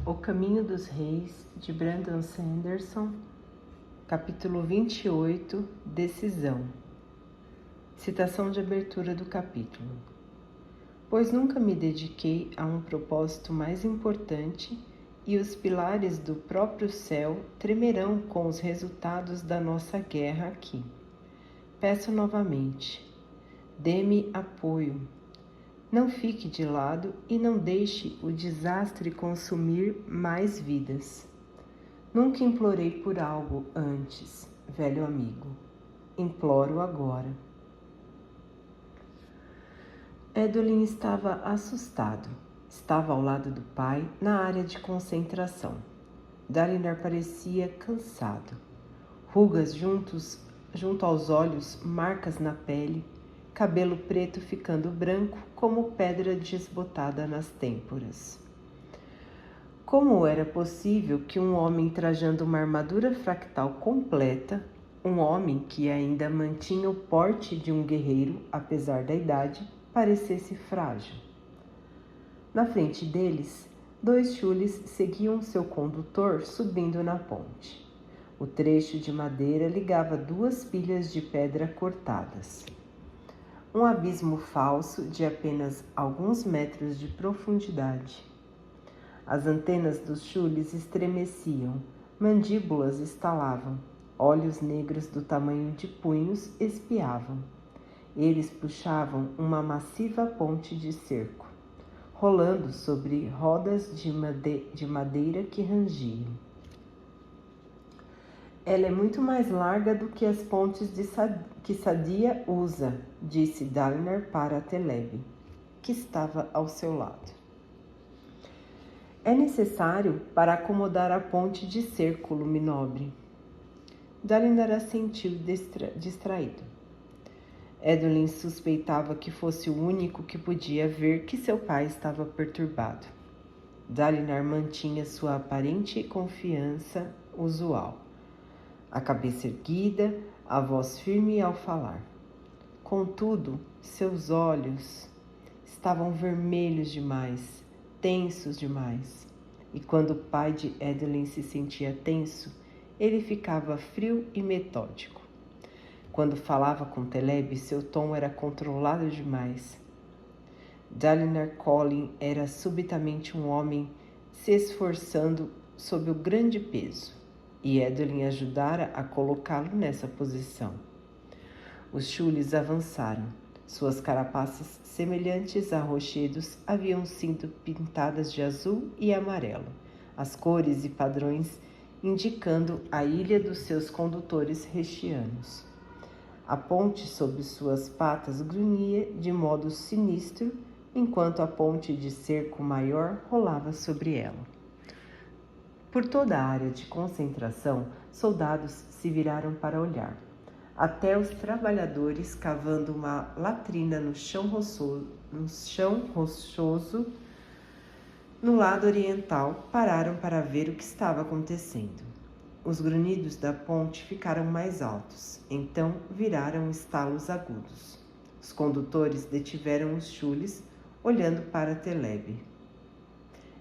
O Caminho dos Reis, de Brandon Sanderson, capítulo 28, Decisão. Citação de abertura do capítulo. Pois nunca me dediquei a um propósito mais importante e os pilares do próprio céu tremerão com os resultados da nossa guerra aqui. Peço novamente, dê-me apoio. Não fique de lado e não deixe o desastre consumir mais vidas. Nunca implorei por algo antes, velho amigo. Imploro agora. Edwin estava assustado. Estava ao lado do pai, na área de concentração. Dalinar parecia cansado. Rugas junto aos olhos, marcas na pele, cabelo preto ficando branco como pedra desbotada nas têmporas. Como era possível que um homem trajando uma armadura fractal completa, um homem que ainda mantinha o porte de um guerreiro, apesar da idade, parecesse frágil? Na frente deles, 2 chules seguiam seu condutor subindo na ponte. O trecho de madeira ligava 2 pilhas de pedra cortadas. Um abismo falso de apenas alguns metros de profundidade. As antenas dos chules estremeciam, mandíbulas estalavam, olhos negros do tamanho de punhos espiavam. Eles puxavam uma massiva ponte de cerco, rolando sobre rodas de madeira que rangiam. Ela é muito mais larga do que as pontes que Sadia usa, disse Dalinar para Teleb, que estava ao seu lado. É necessário para acomodar a ponte de cerco, Luminobre. Dalinar assentiu distraído. Edwin suspeitava que fosse o único que podia ver que seu pai estava perturbado. Dalinar mantinha sua aparente confiança usual. A cabeça erguida, a voz firme ao falar. Contudo, seus olhos estavam vermelhos demais, tensos demais. E quando o pai de Edwin se sentia tenso, ele ficava frio e metódico. Quando falava com Teleb, seu tom era controlado demais. Dalinar Collin era subitamente um homem se esforçando sob o grande peso. E Edwin ajudara a colocá-lo nessa posição. Os chules avançaram. Suas carapaças, semelhantes a rochedos, haviam sido pintadas de azul e amarelo, as cores e padrões indicando a ilha dos seus condutores rechianos. A ponte sob suas patas grunhia de modo sinistro, enquanto a ponte de cerco maior rolava sobre ela. Por toda a área de concentração, soldados se viraram para olhar. Até os trabalhadores cavando uma latrina no chão rochoso no lado oriental pararam para ver o que estava acontecendo. Os grunhidos da ponte ficaram mais altos, então viraram estalos agudos. Os condutores detiveram os chules, olhando para Teleb.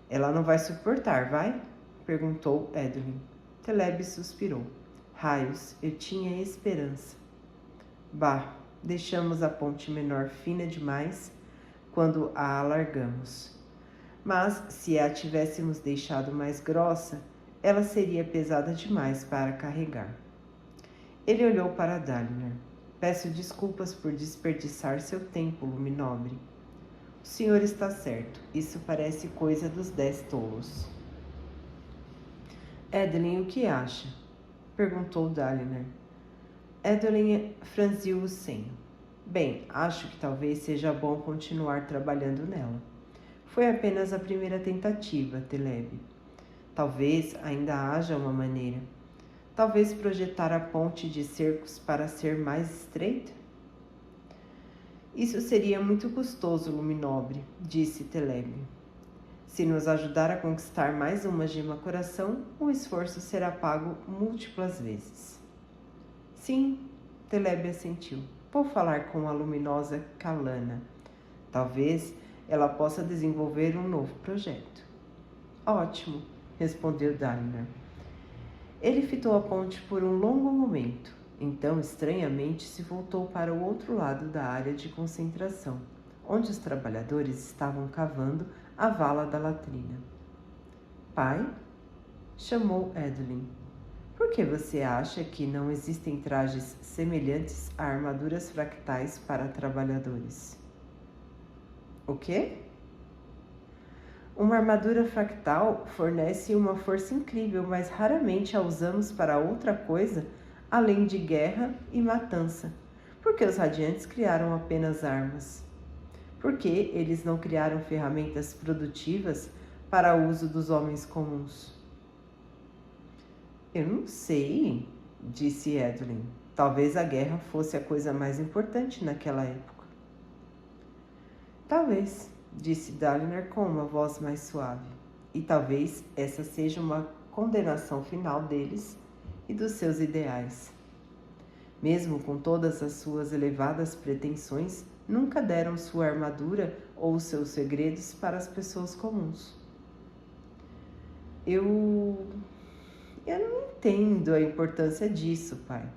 Ela não vai suportar, vai? Perguntou Edwin. Teleb suspirou. Raios, eu tinha esperança. Bah, deixamos a ponte menor fina demais quando a alargamos. Mas, se a tivéssemos deixado mais grossa, ela seria pesada demais para carregar. Ele olhou para Dalinar. Peço desculpas por desperdiçar seu tempo, Luminobre. O senhor está certo. Isso parece coisa dos 10 tolos. Edwin, o que acha? Perguntou Dalinar. Edwin franziu o senho. Bem, acho que talvez seja bom continuar trabalhando nela. Foi apenas a primeira tentativa, Teleb. Talvez ainda haja uma maneira. Talvez projetar a ponte de cercos para ser mais estreita? Isso seria muito custoso, Luminobre, disse Teleb. Se nos ajudar a conquistar mais uma gema coração, o esforço será pago múltiplas vezes. Sim, Teleb assentiu. Vou falar com a luminosa Kalana. Talvez ela possa desenvolver um novo projeto. Ótimo, respondeu Dalinar. Ele fitou a ponte por um longo momento. Então, estranhamente, se voltou para o outro lado da área de concentração, onde os trabalhadores estavam cavando a vala da latrina. Pai? Chamou Edwin. Por que você acha que não existem trajes semelhantes a armaduras fractais para trabalhadores? O quê? Uma armadura fractal fornece uma força incrível, mas raramente a usamos para outra coisa além de guerra e matança. Por que os radiantes criaram apenas armas? Por que eles não criaram ferramentas produtivas para o uso dos homens comuns? Eu não sei, disse Edwin. Talvez a guerra fosse a coisa mais importante naquela época. Talvez, disse Dalinar com uma voz mais suave. E talvez essa seja uma condenação final deles e dos seus ideais. Mesmo com todas as suas elevadas pretensões, nunca deram sua armadura ou seus segredos para as pessoas comuns. Eu não entendo a importância disso, pai.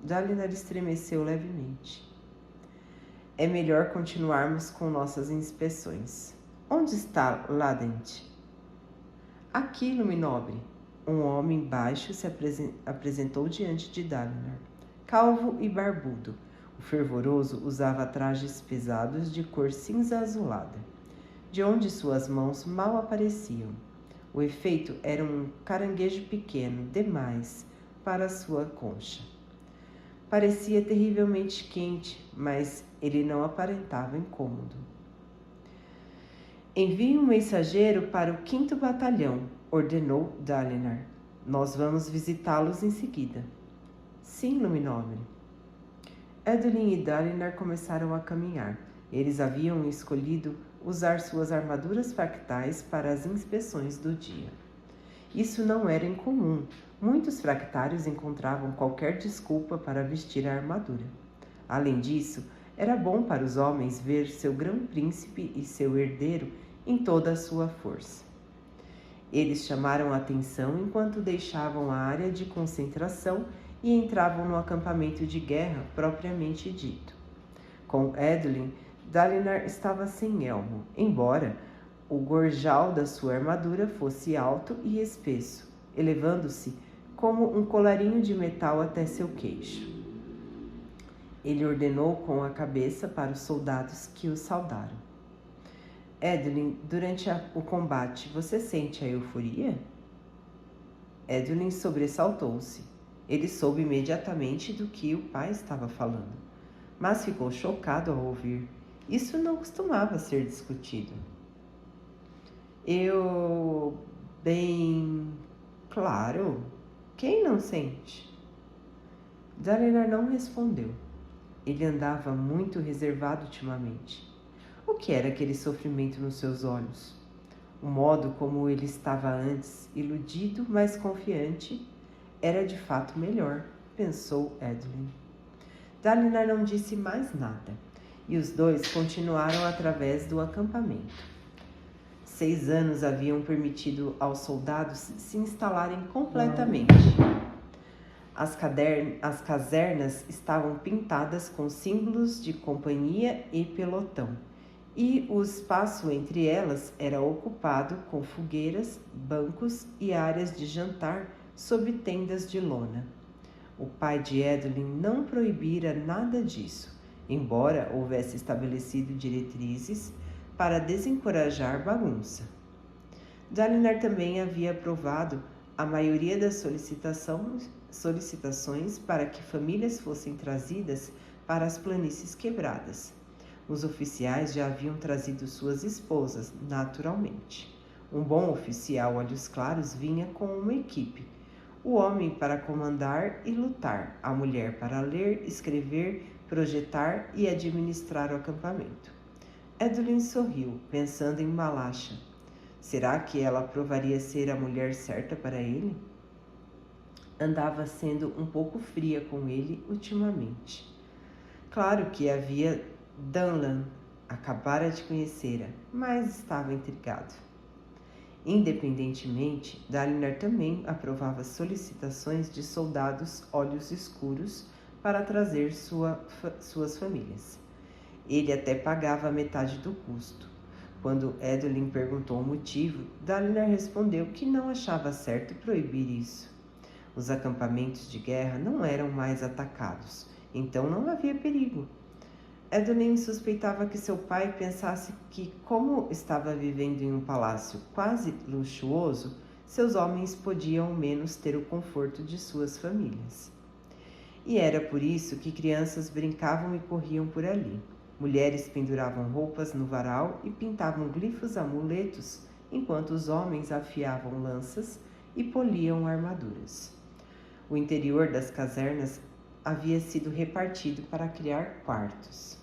Dalinar estremeceu levemente. É melhor continuarmos com nossas inspeções. Onde está Ladent? Aqui, Luminobre. Um homem baixo se apresentou diante de Dalinar, calvo e barbudo. O fervoroso usava trajes pesados de cor cinza azulada, de onde suas mãos mal apareciam. O efeito era um caranguejo pequeno demais para sua concha. Parecia terrivelmente quente, mas ele não aparentava incômodo. Envie um mensageiro para o 5º Batalhão, ordenou Dalinar. Nós vamos visitá-los em seguida. Sim, Luminobre. Edwin e Dalinar começaram a caminhar. Eles haviam escolhido usar suas armaduras fractais para as inspeções do dia. Isso não era incomum. Muitos fractários encontravam qualquer desculpa para vestir a armadura. Além disso, era bom para os homens ver seu grão-príncipe e seu herdeiro em toda a sua força. Eles chamaram a atenção enquanto deixavam a área de concentração e entravam no acampamento de guerra propriamente dito. Com Edwin, Dalinar estava sem elmo, embora o gorjal da sua armadura fosse alto e espesso, elevando-se como um colarinho de metal até seu queixo. Ele ordenou com a cabeça para os soldados que o saudaram. Edwin, durante o combate, você sente a euforia? Edwin sobressaltou-se. Ele soube imediatamente do que o pai estava falando, mas ficou chocado ao ouvir. Isso não costumava ser discutido. Claro. Quem não sente? Dalinar não respondeu. Ele andava muito reservado ultimamente. O que era aquele sofrimento nos seus olhos? O modo como ele estava antes, iludido, mas confiante, era de fato melhor, pensou Edwin. Dalinar não disse mais nada, e os dois continuaram através do acampamento. 6 anos haviam permitido aos soldados se instalarem completamente. As casernas estavam pintadas com símbolos de companhia e pelotão, e o espaço entre elas era ocupado com fogueiras, bancos e áreas de jantar sob tendas de lona. O pai de Edwin não proibira nada disso, embora houvesse estabelecido diretrizes para desencorajar bagunça. Dalinar também havia aprovado a maioria das solicitações para que famílias fossem trazidas para as planícies quebradas. Os oficiais já haviam trazido suas esposas, naturalmente. Um bom oficial olhos claros vinha com uma equipe. O homem para comandar e lutar, a mulher para ler, escrever, projetar e administrar o acampamento. Edwin sorriu, pensando em Malasha. Será que ela provaria ser a mulher certa para ele? Andava sendo um pouco fria com ele ultimamente. Claro que havia Danlan, acabara de conhecera, mas estava intrigado. Independentemente, Dalinar também aprovava solicitações de soldados olhos escuros para trazer suas famílias. Ele até pagava a metade do custo. Quando Edwin perguntou o motivo, Dalinar respondeu que não achava certo proibir isso. Os acampamentos de guerra não eram mais atacados, então não havia perigo. Edwin suspeitava que seu pai pensasse que, como estava vivendo em um palácio quase luxuoso, seus homens podiam ao menos ter o conforto de suas famílias. E era por isso que crianças brincavam e corriam por ali. Mulheres penduravam roupas no varal e pintavam glifos amuletos, enquanto os homens afiavam lanças e poliam armaduras. O interior das casernas havia sido repartido para criar quartos.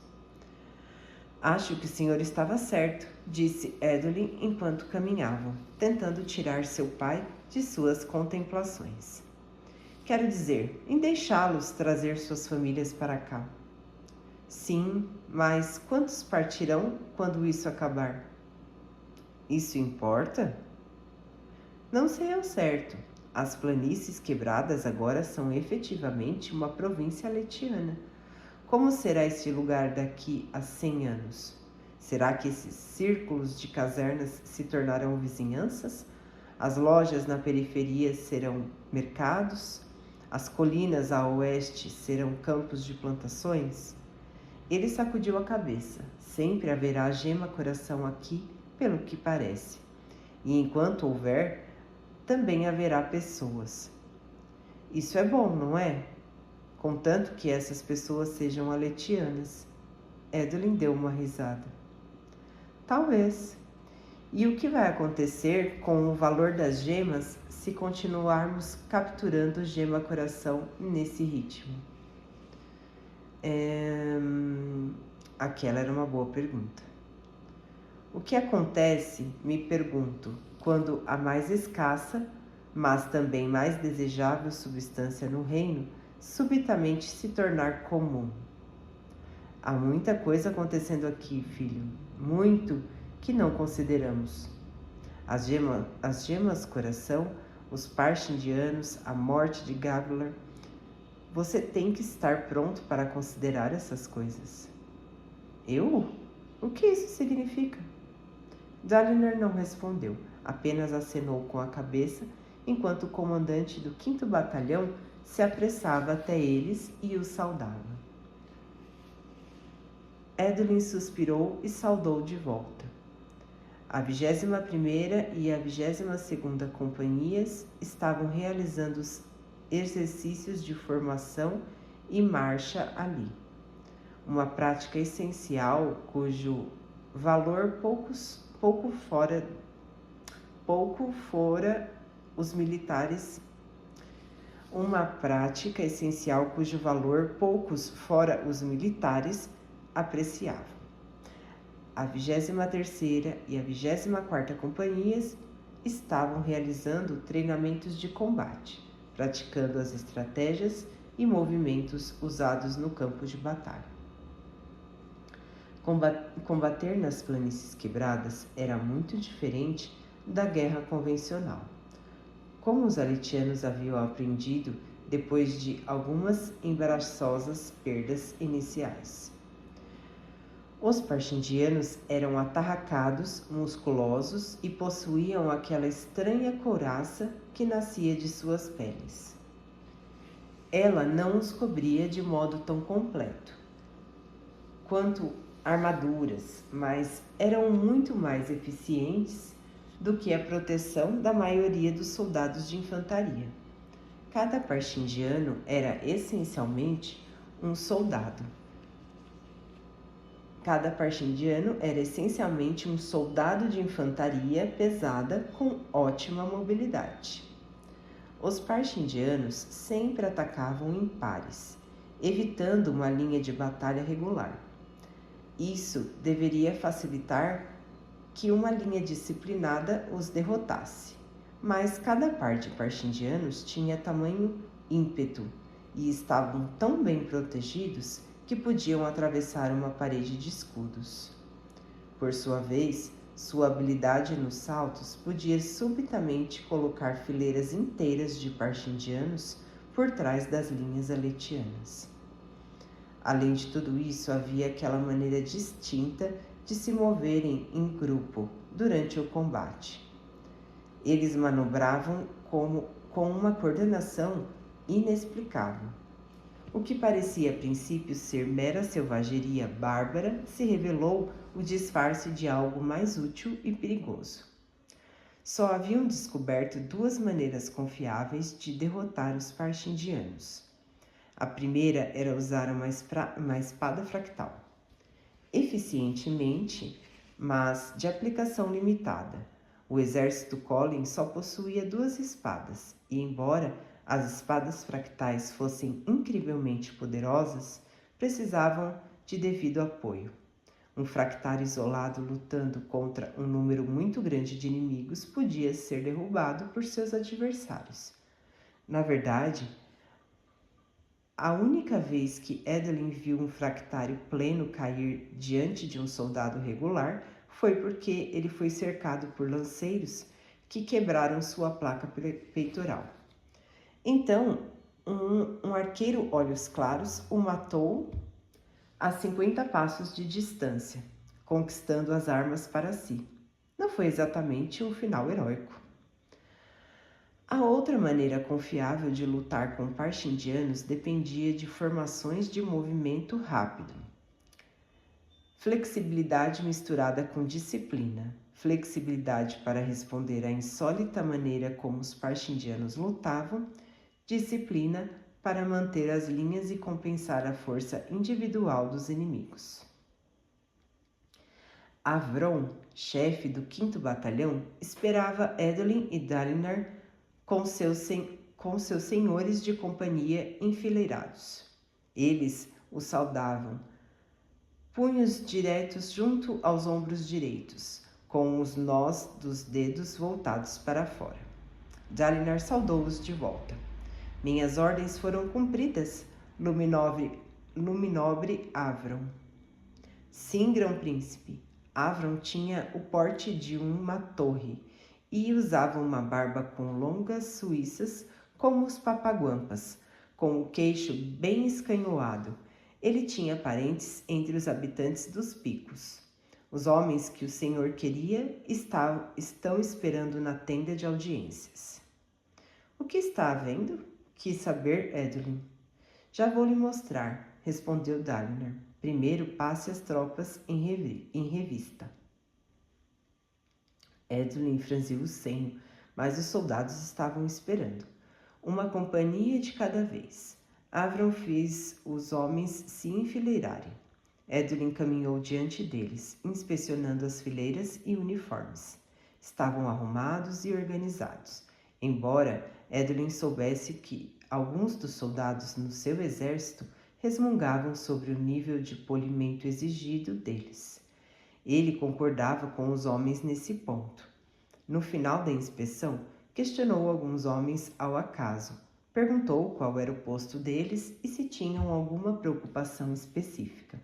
Acho que o senhor estava certo, disse Edwin enquanto caminhavam, tentando tirar seu pai de suas contemplações. Quero dizer, em deixá-los trazer suas famílias para cá. Sim, mas quantos partirão quando isso acabar? Isso importa? Não sei ao certo. As planícies quebradas agora são efetivamente uma província letiana. Como será este lugar daqui a 100 anos? Será que esses círculos de casernas se tornarão vizinhanças? As lojas na periferia serão mercados? As colinas a oeste serão campos de plantações? Ele sacudiu a cabeça. Sempre haverá gema-coração aqui, pelo que parece. E enquanto houver, também haverá pessoas. Isso é bom, não é? Contanto que essas pessoas sejam aletianas. Edwin deu uma risada. Talvez. E o que vai acontecer com o valor das gemas se continuarmos capturando gema-coração nesse ritmo? Aquela era uma boa pergunta. O que acontece, me pergunto, quando a mais escassa, mas também mais desejável substância no reino subitamente se tornar comum? Há muita coisa acontecendo aqui, filho, muito que não consideramos. As gemas coração, os Parshindianos, a morte de Gabler. Você tem que estar pronto para considerar essas coisas. Eu? O que isso significa? Dalinar não respondeu, apenas acenou com a cabeça, enquanto o comandante do 5º Batalhão se apressava até eles e os saudava. Edwin suspirou e saudou de volta. A 21ª e a 22ª companhias estavam realizando os exercícios de formação e marcha ali. Uma prática essencial cujo valor pouco fora os militares apreciavam. A 23ª e a 24ª companhias estavam realizando treinamentos de combate, praticando as estratégias e movimentos usados no campo de batalha. Combater nas planícies quebradas era muito diferente da guerra convencional. Como os aletianos haviam aprendido depois de algumas embaraçosas perdas iniciais. Os Parshindianos eram atarracados, musculosos e possuíam aquela estranha couraça que nascia de suas peles. Ela não os cobria de modo tão completo quanto armaduras, mas eram muito mais eficientes do que a proteção da maioria dos soldados de infantaria. Cada Parshindiano era essencialmente um soldado. Cada Parshindiano era essencialmente um soldado de infantaria pesada com ótima mobilidade. Os Parshindianos sempre atacavam em pares, evitando uma linha de batalha regular. Isso deveria facilitar que uma linha disciplinada os derrotasse, mas cada par de Parshindianos tinha tamanho ímpeto e estavam tão bem protegidos que podiam atravessar uma parede de escudos. Por sua vez, Sua habilidade nos saltos podia subitamente colocar fileiras inteiras de parchindianos por trás das linhas aletianas. Além de tudo isso, havia aquela maneira distinta de se moverem em grupo durante o combate. Eles manobravam com uma coordenação inexplicável. O que parecia a princípio ser mera selvageria bárbara se revelou o disfarce de algo mais útil e perigoso. Só haviam descoberto duas maneiras confiáveis de derrotar os parchindianos. A primeira era usar uma espada fractal, eficientemente, mas de aplicação limitada. O exército Colin só possuía duas espadas, e embora as espadas fractais fossem incrivelmente poderosas, precisavam de devido apoio. Um fractal isolado lutando contra um número muito grande de inimigos podia ser derrubado por seus adversários. Na verdade, a única vez que Edelyn viu um fractário pleno cair diante de um soldado regular foi porque ele foi cercado por lanceiros que quebraram sua placa peitoral. Então, um arqueiro olhos claros o matou a 50 passos de distância, conquistando as armas para si. Não foi exatamente um final heróico. A outra maneira confiável de lutar com parchindianos dependia de formações de movimento rápido. Flexibilidade misturada com disciplina. Flexibilidade para responder à insólita maneira como os parchindianos lutavam, disciplina para manter as linhas e compensar a força individual dos inimigos. Avron, chefe do 5º Batalhão, esperava Edelyn e Dalinar com seus senhores de companhia enfileirados. Eles o saudavam, punhos diretos junto aos ombros direitos, com os nós dos dedos voltados para fora. Dalinar saudou-os de volta. Minhas ordens foram cumpridas, luminobre Avron. Sim, grão-príncipe. Avron tinha o porte de uma torre e usava uma barba com longas suíças como os papaguampas, com o queixo bem escanhoado. Ele tinha parentes entre os habitantes dos picos. Os homens que o senhor queria estão esperando na tenda de audiências. O que está havendo? Quis saber Edelyn. Já vou lhe mostrar, respondeu Dalinar. Primeiro passe as tropas em revista. Edelyn franziu o senho, mas os soldados estavam esperando. Uma companhia de cada vez. Avron fez os homens se enfileirarem. Edelyn caminhou diante deles, inspecionando as fileiras e uniformes. Estavam arrumados e organizados, embora Edelyn soubesse que alguns dos soldados no seu exército resmungavam sobre o nível de polimento exigido deles. Ele concordava com os homens nesse ponto. No final da inspeção, questionou alguns homens ao acaso, perguntou qual era o posto deles e se tinham alguma preocupação específica.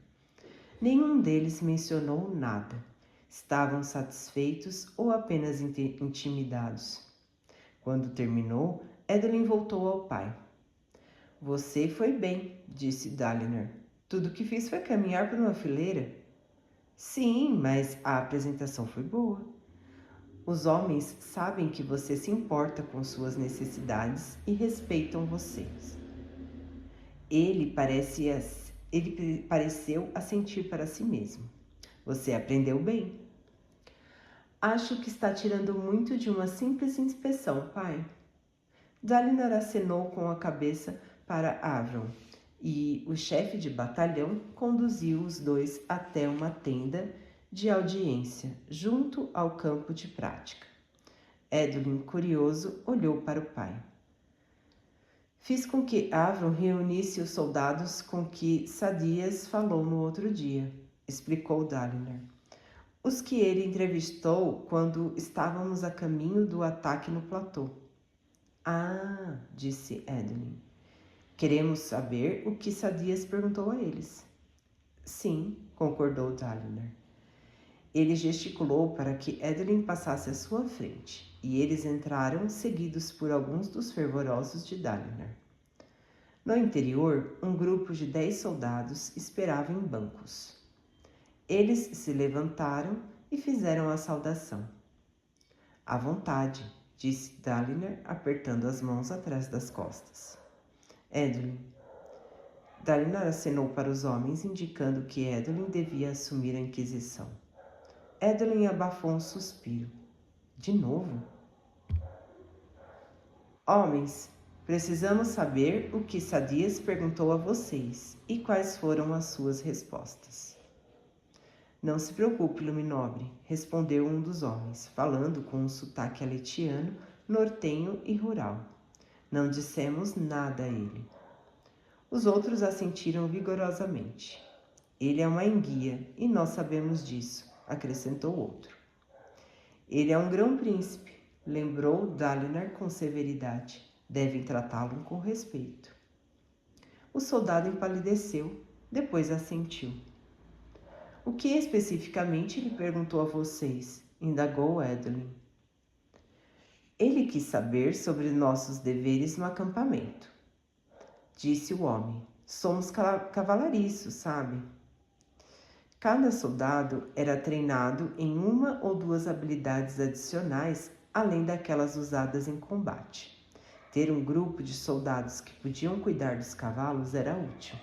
Nenhum deles mencionou nada. Estavam satisfeitos ou apenas intimidados. Quando terminou, Edelyn voltou ao pai. Você foi bem, disse Dalinar. Tudo o que fiz foi caminhar por uma fileira. Sim, mas a apresentação foi boa. Os homens sabem que você se importa com suas necessidades e respeitam vocês. Ele pareceu assentir para si mesmo. Você aprendeu bem. Acho que está tirando muito de uma simples inspeção, pai. Dalinar acenou com a cabeça para Avron e o chefe de batalhão conduziu os dois até uma tenda de audiência junto ao campo de prática. Edelyn, curioso, olhou para o pai. Fiz com que Avron reunisse os soldados com que Sadias falou no outro dia, explicou Dalinar. Os que ele entrevistou quando estávamos a caminho do ataque no platô. Ah, disse Edelyn. Queremos saber o que Sadias perguntou a eles. Sim, concordou Dalinar. Ele gesticulou para que Edelyn passasse à sua frente, e eles entraram, seguidos por alguns dos fervorosos de Dalinar. No interior, um grupo de 10 soldados esperava em bancos. Eles se levantaram e fizeram a saudação. À vontade, disse Dalinar, apertando as mãos atrás das costas. Edelyn. Dalinar acenou para os homens, indicando que Edelyn devia assumir a Inquisição. Edelyn abafou um suspiro. De novo? Homens, precisamos saber o que Sadias perguntou a vocês e quais foram as suas respostas. Não se preocupe, Luminobre, respondeu um dos homens, falando com um sotaque aletiano, nortenho e rural. Não dissemos nada a ele. Os outros assentiram vigorosamente. Ele é uma enguia e nós sabemos disso, acrescentou outro. Ele é um grão-príncipe, lembrou Dalinar com severidade. Devem tratá-lo com respeito. O soldado empalideceu, depois assentiu. O que especificamente ele perguntou a vocês? Indagou Edelyn. Ele quis saber sobre nossos deveres no acampamento. Disse o homem. Somos cavalariços, sabe? Cada soldado era treinado em uma ou duas habilidades adicionais, além daquelas usadas em combate. Ter um grupo de soldados que podiam cuidar dos cavalos era útil,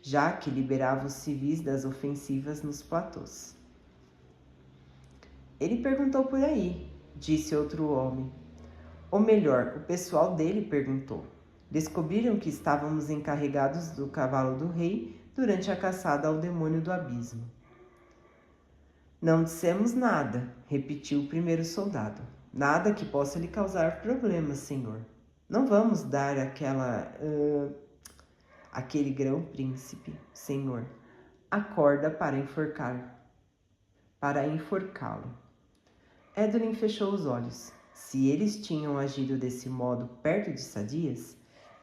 já que liberava os civis das ofensivas nos platôs. Ele perguntou por aí, disse outro homem. Ou melhor, o pessoal dele perguntou. Descobriram que estávamos encarregados do cavalo do rei durante a caçada ao demônio do abismo. Não dissemos nada, repetiu o primeiro soldado. Nada que possa lhe causar problemas, senhor. Não vamos dar aquele grão-príncipe, senhor, a corda para enforcá-lo. Edelyn fechou os olhos. Se eles tinham agido desse modo perto de Sadias,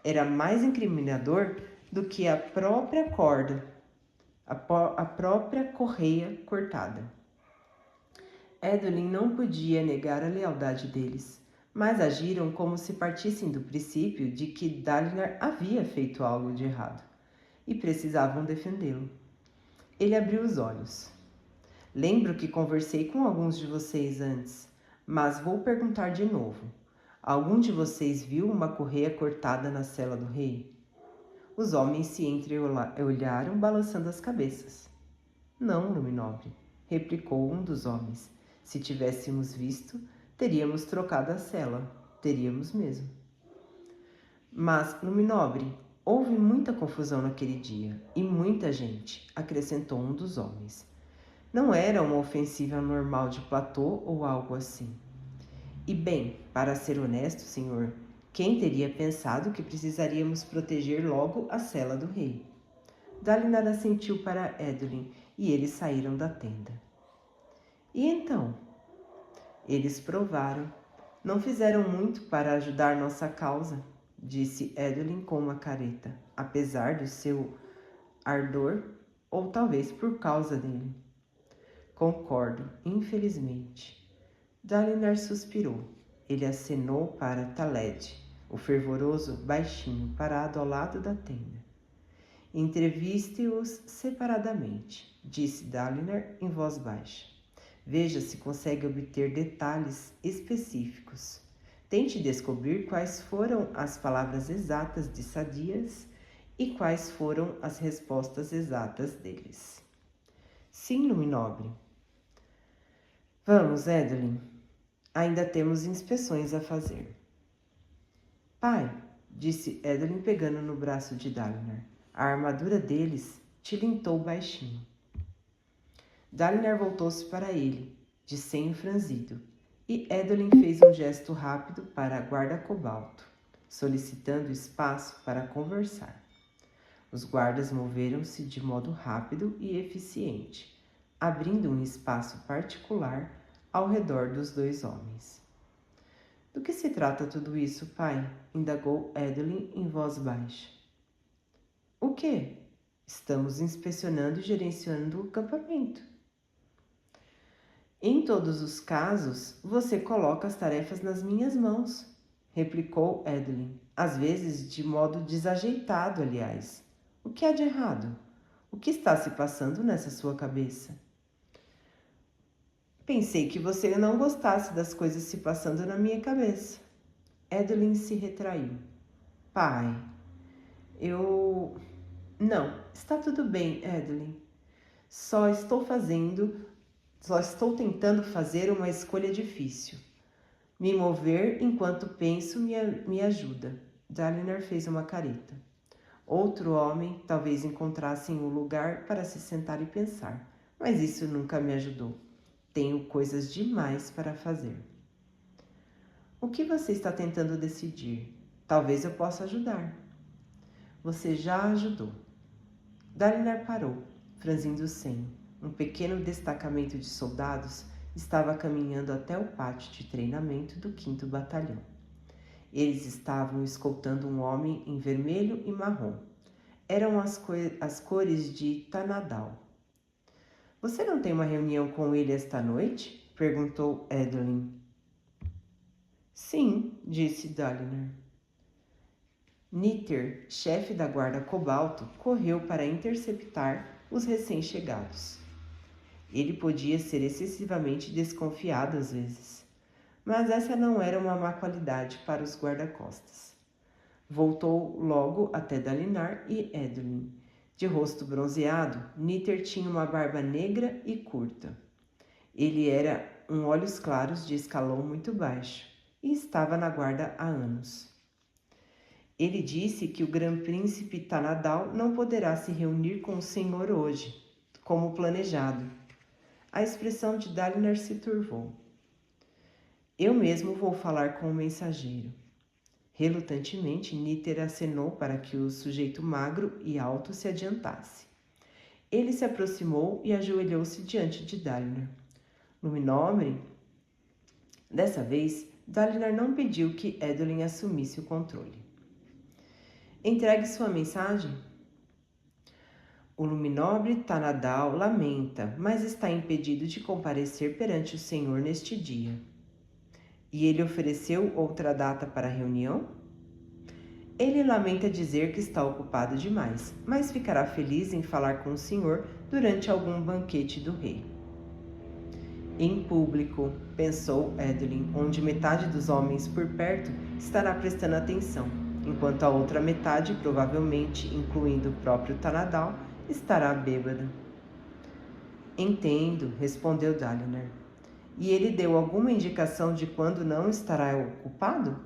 era mais incriminador do que a própria corda, a própria correia cortada. Edelyn não podia negar a lealdade deles, mas agiram como se partissem do princípio de que Dalinar havia feito algo de errado e precisavam defendê-lo. Ele abriu os olhos. Lembro que conversei com alguns de vocês antes, mas vou perguntar de novo. Algum de vocês viu uma correia cortada na cela do rei? Os homens se entreolharam, balançando as cabeças. Não, Luminobre, replicou um dos homens. Se tivéssemos visto, teríamos trocado a cela. Teríamos mesmo. Mas, Luminobre, houve muita confusão naquele dia, e muita gente, acrescentou um dos homens. Não era uma ofensiva normal de platô ou algo assim. E bem, para ser honesto, senhor, quem teria pensado que precisaríamos proteger logo a cela do rei? Dalinar assentiu para Edelyn e eles saíram da tenda. E então? Eles provaram. Não fizeram muito para ajudar nossa causa, disse Edelyn com uma careta, apesar do seu ardor, ou talvez por causa dele. Concordo, infelizmente. Dalinar suspirou. Ele acenou para Thaled, o fervoroso baixinho parado ao lado da tenda. Entreviste-os separadamente, disse Dalinar em voz baixa. Veja se consegue obter detalhes específicos. Tente descobrir quais foram as palavras exatas de Sadias e quais foram as respostas exatas deles. Sim, Luminobre. Vamos, Edelyn. Ainda temos inspeções a fazer. Pai, disse Edelyn pegando no braço de Dalinar. A armadura deles tilintou baixinho. Dalinar voltou-se para ele, de senho franzido, e Edelyn fez um gesto rápido para a guarda-cobalto, solicitando espaço para conversar. Os guardas moveram-se de modo rápido e eficiente, abrindo um espaço particular ao redor dos dois homens. Do que se trata tudo isso, pai? Indagou Edelyn em voz baixa. O quê? Estamos inspecionando e gerenciando o acampamento. Em todos os casos, você coloca as tarefas nas minhas mãos, replicou Edeline, às vezes de modo desajeitado, aliás. O que há de errado? O que está se passando nessa sua cabeça? Pensei que você não gostasse das coisas se passando na minha cabeça. Edeline se retraiu. Pai, Não, está tudo bem, Edeline. Só estou tentando fazer uma escolha difícil. Me mover enquanto penso me ajuda. Dalinar fez uma careta. Outro homem talvez encontrasse um lugar para se sentar e pensar, mas isso nunca me ajudou. Tenho coisas demais para fazer. O que você está tentando decidir? Talvez eu possa ajudar. Você já ajudou. Dalinar parou, franzindo o senho. Um pequeno destacamento de soldados estava caminhando até o pátio de treinamento do 5º Batalhão. Eles estavam escoltando um homem em vermelho e marrom. Eram as cores de Tanadal. Você não tem uma reunião com ele esta noite? Perguntou Edeline. Sim, disse Dalinar. Niter, chefe da guarda cobalto, correu para interceptar os recém-chegados. Ele podia ser excessivamente desconfiado às vezes, mas essa não era uma má qualidade para os guarda-costas. Voltou logo até Dalinar e Edeline. De rosto bronzeado, Niter tinha uma barba negra e curta. Ele era olhos claros de escalão muito baixo e estava na guarda há anos. Ele disse que o Grão-Príncipe Tanadal não poderá se reunir com o senhor hoje, como planejado. A expressão de Dalinar se turvou. Eu mesmo vou falar com o mensageiro. Relutantemente, Niter acenou para que o sujeito magro e alto se adiantasse. Ele se aproximou e ajoelhou-se diante de Dalinar. Luminobre, dessa vez, Dalinar não pediu que Edeline assumisse o controle. Entregue sua mensagem. O Luminobre Tanadal lamenta, mas está impedido de comparecer perante o Senhor neste dia. E ele ofereceu outra data para a reunião? Ele lamenta dizer que está ocupado demais, mas ficará feliz em falar com o Senhor durante algum banquete do rei. Em público, pensou Edeline, onde metade dos homens por perto estará prestando atenção, enquanto a outra metade, provavelmente incluindo o próprio Tanadal, estará bêbada. Entendo, respondeu Dalinar. E ele deu alguma indicação de quando não estará ocupado?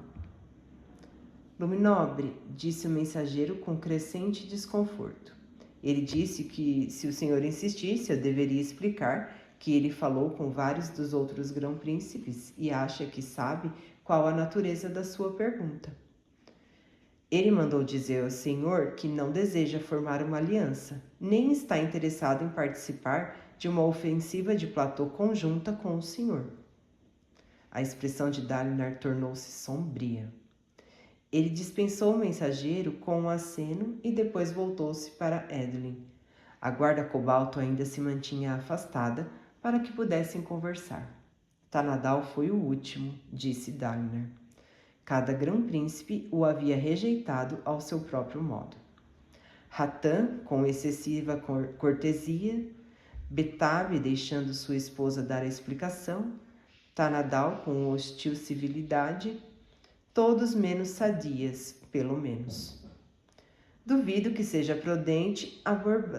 Luminobre, disse o mensageiro com crescente desconforto. Ele disse que, se o senhor insistisse, eu deveria explicar que ele falou com vários dos outros grão-príncipes e acha que sabe qual a natureza da sua pergunta. Ele mandou dizer ao senhor que não deseja formar uma aliança, nem está interessado em participar de uma ofensiva de platô conjunta com o senhor. A expressão de Dalinar tornou-se sombria. Ele dispensou o mensageiro com um aceno e depois voltou-se para Edeline. A guarda cobalto ainda se mantinha afastada para que pudessem conversar. Tanadal foi o último, disse Dalinar. Cada grão-príncipe o havia rejeitado ao seu próprio modo. Ratan, com excessiva cortesia, Betabe, deixando sua esposa dar a explicação, Tanadal, com hostil civilidade, todos menos sadias, pelo menos. Duvido que seja prudente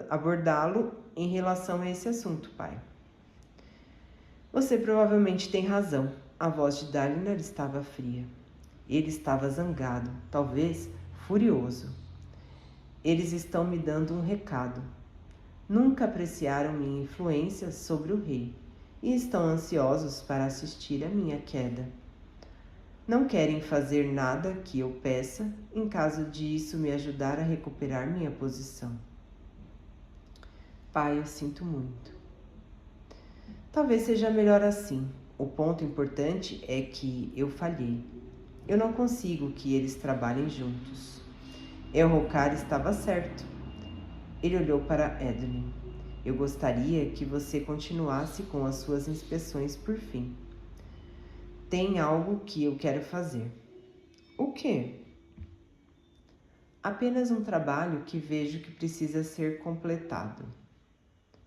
abordá-lo em relação a esse assunto, pai. Você provavelmente tem razão. A voz de Dalinar estava fria. Ele estava zangado, talvez furioso. Eles estão me dando um recado. Nunca apreciaram minha influência sobre o rei e estão ansiosos para assistir à minha queda. Não querem fazer nada que eu peça em caso de isso me ajudar a recuperar minha posição. Pai, eu sinto muito. Talvez seja melhor assim. O ponto importante é que eu falhei. Eu não consigo que eles trabalhem juntos. Elrocar estava certo. Ele olhou para Edeline. Eu gostaria que você continuasse com as suas inspeções por fim. Tem algo que eu quero fazer. O quê? Apenas um trabalho que vejo que precisa ser completado.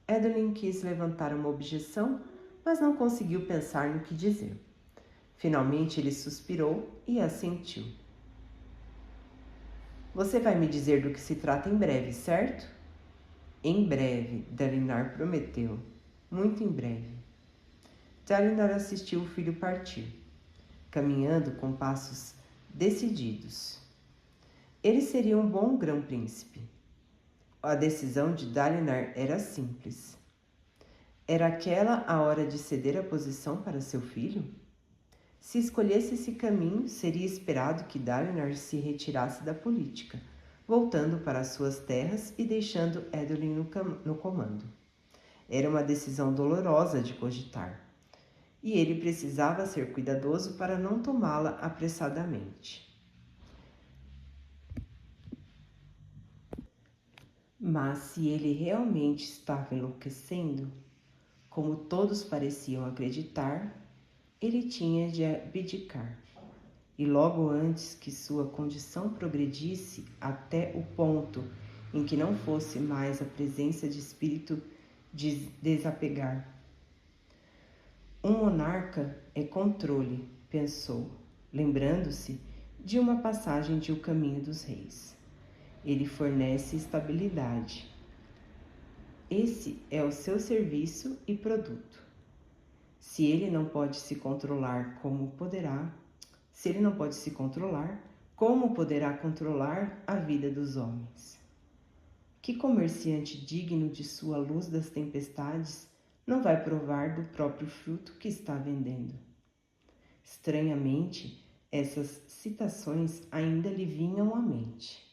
Edelyn quis levantar uma objeção, mas não conseguiu pensar no que dizer. Finalmente ele suspirou e assentiu. Você vai me dizer do que se trata em breve, certo? Em breve, Dalinar prometeu. Muito em breve. Dalinar assistiu o filho partir, caminhando com passos decididos. Ele seria um bom grão-príncipe. A decisão de Dalinar era simples. Era aquela a hora de ceder a posição para seu filho? Se escolhesse esse caminho, seria esperado que Dalinar se retirasse da política, voltando para suas terras e deixando Edelyn no comando. Era uma decisão dolorosa de cogitar, e ele precisava ser cuidadoso para não tomá-la apressadamente. Mas se ele realmente estava enlouquecendo, como todos pareciam acreditar, ele tinha de abdicar. E logo antes que sua condição progredisse até o ponto em que não fosse mais a presença de espírito de desapegar. Um monarca é controle, pensou, lembrando-se de uma passagem de O Caminho dos Reis. Ele fornece estabilidade. Esse é o seu serviço e produto. Se ele não pode se controlar, como poderá controlar a vida dos homens? Que comerciante digno de sua luz das tempestades não vai provar do próprio fruto que está vendendo? Estranhamente, essas citações ainda lhe vinham à mente,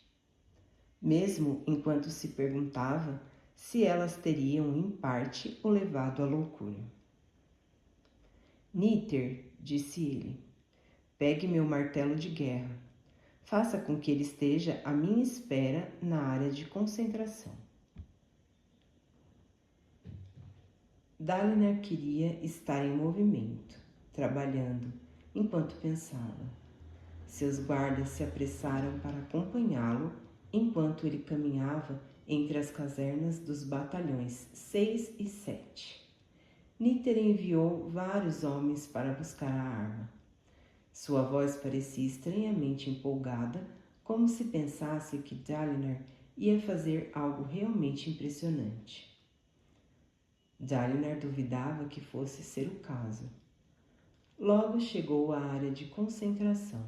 mesmo enquanto se perguntava se elas teriam, em parte, o levado à loucura. Niter, disse ele, pegue meu martelo de guerra. Faça com que ele esteja à minha espera na área de concentração. Dalinar queria estar em movimento, trabalhando, enquanto pensava. Seus guardas se apressaram para acompanhá-lo enquanto ele caminhava entre as casernas dos batalhões 6 e 7. Niter enviou vários homens para buscar a arma. Sua voz parecia estranhamente empolgada, como se pensasse que Dalinar ia fazer algo realmente impressionante. Dalinar duvidava que fosse ser o caso. Logo chegou à área de concentração,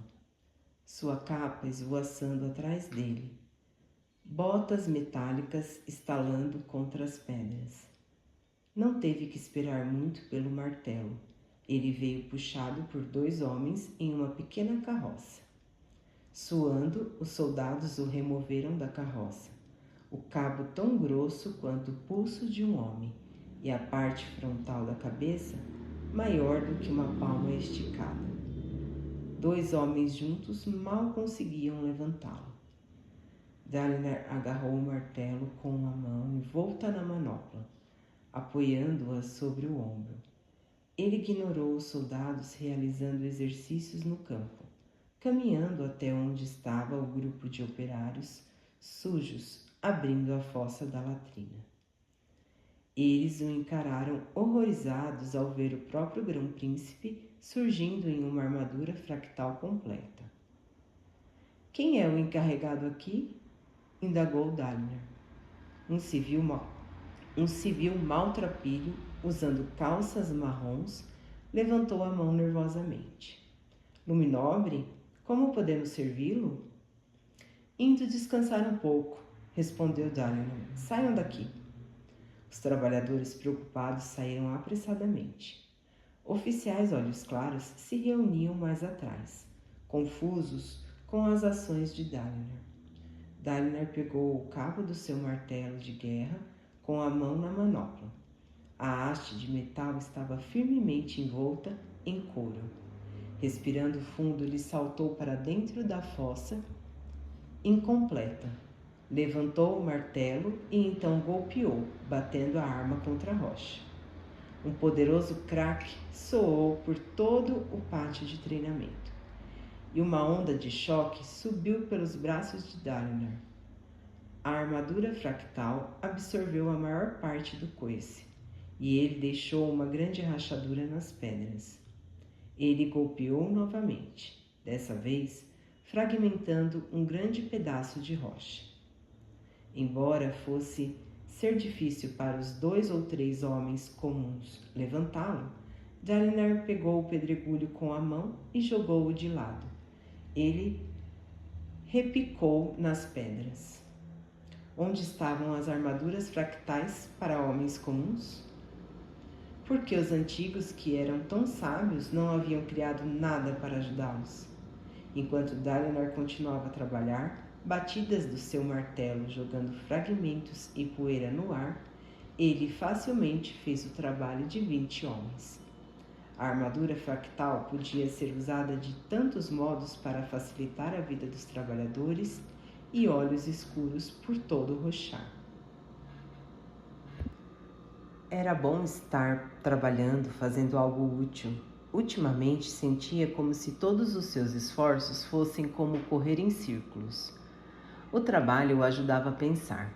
sua capa esvoaçando atrás dele, botas metálicas estalando contra as pedras. Não teve que esperar muito pelo martelo. Ele veio puxado por 2 homens em uma pequena carroça. Suando, os soldados o removeram da carroça, o cabo tão grosso quanto o pulso de um homem, e a parte frontal da cabeça maior do que uma palma esticada. 2 homens juntos mal conseguiam levantá-lo. Dalinar agarrou o martelo com uma mão envolta na manopla, apoiando-a sobre o ombro. Ele ignorou os soldados realizando exercícios no campo, caminhando até onde estava o grupo de operários sujos, abrindo a fossa da latrina. Eles o encararam horrorizados ao ver o próprio grão-príncipe surgindo em uma armadura fractal completa. Quem é o encarregado aqui? Indagou Dalinar. Um civil maltrapilho, usando calças marrons, levantou a mão nervosamente. Luminobre, como podemos servi-lo? Indo descansar um pouco, respondeu Dalinar. Saiam daqui. Os trabalhadores preocupados saíram apressadamente. Oficiais olhos claros se reuniam mais atrás, confusos com as ações de Dalinar. Dalinar pegou o cabo do seu martelo de guerra com a mão na manopla. A haste de metal estava firmemente envolta em couro. Respirando fundo, ele saltou para dentro da fossa incompleta. Levantou o martelo e então golpeou, batendo a arma contra a rocha. Um poderoso craque soou por todo o pátio de treinamento, e uma onda de choque subiu pelos braços de Dalinar. A armadura fractal absorveu a maior parte do coice, e ele deixou uma grande rachadura nas pedras. Ele golpeou novamente, dessa vez fragmentando um grande pedaço de rocha. Embora fosse ser difícil para os 2 ou 3 homens comuns levantá-lo, Dalinar pegou o pedregulho com a mão e jogou-o de lado. Ele repicou nas pedras. Onde estavam as armaduras fractais para homens comuns? Porque os antigos, que eram tão sábios, não haviam criado nada para ajudá-los. Enquanto Dalinar continuava a trabalhar, batidas do seu martelo jogando fragmentos e poeira no ar, ele facilmente fez o trabalho de 20 homens. A armadura fractal podia ser usada de tantos modos para facilitar a vida dos trabalhadores e olhos escuros por todo o rochar. Era bom estar trabalhando, fazendo algo útil. Ultimamente sentia como se todos os seus esforços fossem como correr em círculos. O trabalho o ajudava a pensar.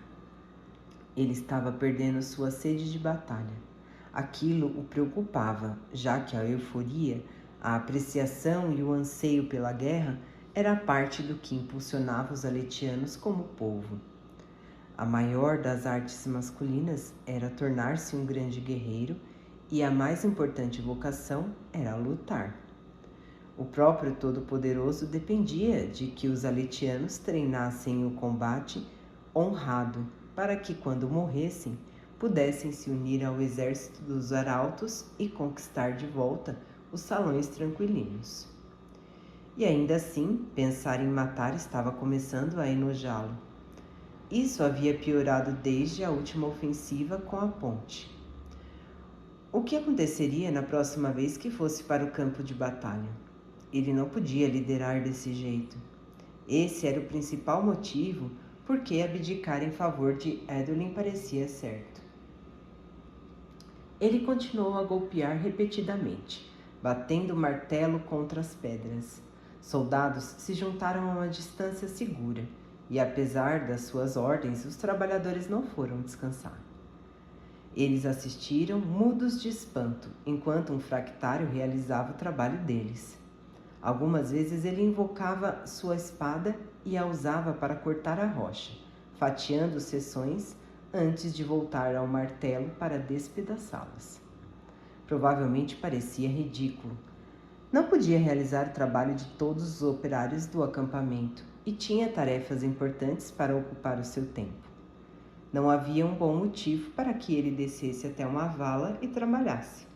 Ele estava perdendo sua sede de batalha. Aquilo o preocupava, já que a euforia, a apreciação e o anseio pela guerra era parte do que impulsionava os aletianos como povo. A maior das artes masculinas era tornar-se um grande guerreiro e a mais importante vocação era lutar. O próprio Todo-Poderoso dependia de que os aletianos treinassem o combate honrado para que, quando morressem, pudessem se unir ao exército dos arautos e conquistar de volta os salões tranquilinhos. E ainda assim, pensar em matar estava começando a enojá-lo. Isso havia piorado desde a última ofensiva com a ponte. O que aconteceria na próxima vez que fosse para o campo de batalha? Ele não podia liderar desse jeito. Esse era o principal motivo por que abdicar em favor de Edwin parecia certo. Ele continuou a golpear repetidamente, batendo o martelo contra as pedras. Soldados se juntaram a uma distância segura e, apesar das suas ordens, os trabalhadores não foram descansar. Eles assistiram mudos de espanto, enquanto um fractário realizava o trabalho deles. Algumas vezes ele invocava sua espada e a usava para cortar a rocha, fatiando seções antes de voltar ao martelo para despedaçá-las. Provavelmente parecia ridículo. Não podia realizar o trabalho de todos os operários do acampamento e tinha tarefas importantes para ocupar o seu tempo. Não havia um bom motivo para que ele descesse até uma vala e trabalhasse.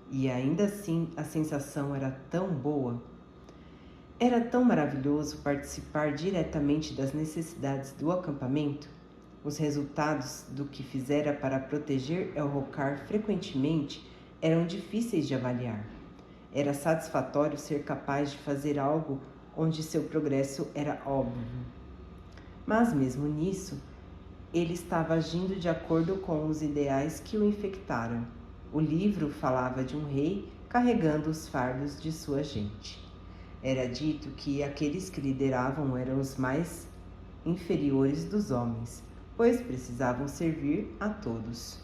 E ainda assim a sensação era tão boa. Era tão maravilhoso participar diretamente das necessidades do acampamento. Os resultados do que fizera para proteger El-Rokar frequentemente eram difíceis de avaliar. Era satisfatório ser capaz de fazer algo onde seu progresso era óbvio. Mas mesmo nisso, ele estava agindo de acordo com os ideais que o infectaram. O livro falava de um rei carregando os fardos de sua gente. Era dito que aqueles que lideravam eram os mais inferiores dos homens, pois precisavam servir a todos.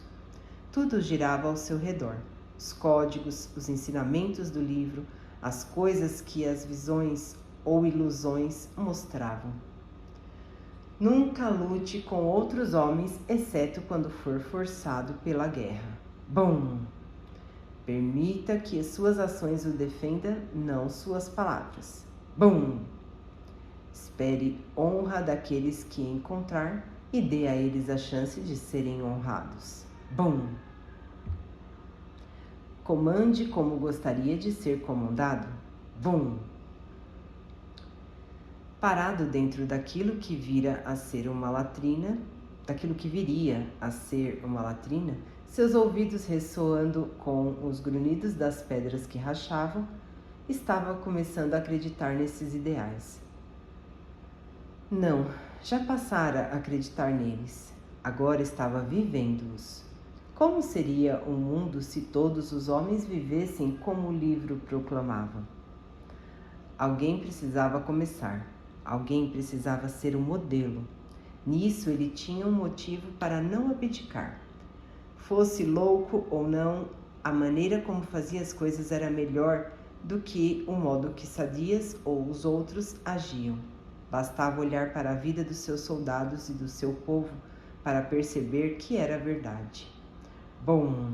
Tudo girava ao seu redor. Os códigos, os ensinamentos do livro, as coisas que as visões ou ilusões mostravam. Nunca lute com outros homens, exceto quando for forçado pela guerra. Bum! Permita que as suas ações o defendam, não suas palavras. Bum! Espere honra daqueles que encontrar e dê a eles a chance de serem honrados. Bum! Comande como gostaria de ser comandado. Bum! Parado dentro daquilo que viria a ser uma latrina, seus ouvidos ressoando com os grunhidos das pedras que rachavam, estava começando a acreditar nesses ideais. Não, Já passara a acreditar neles. Agora estava vivendo-os. Como seria o mundo se todos os homens vivessem como o livro proclamava? Alguém precisava começar. Alguém precisava ser o modelo. Nisso ele tinha um motivo para não abdicar. Fosse louco ou não, a maneira como fazia as coisas era melhor do que o modo que Sadias ou os outros agiam. Bastava olhar para a vida dos seus soldados e do seu povo para perceber que era verdade. Bom,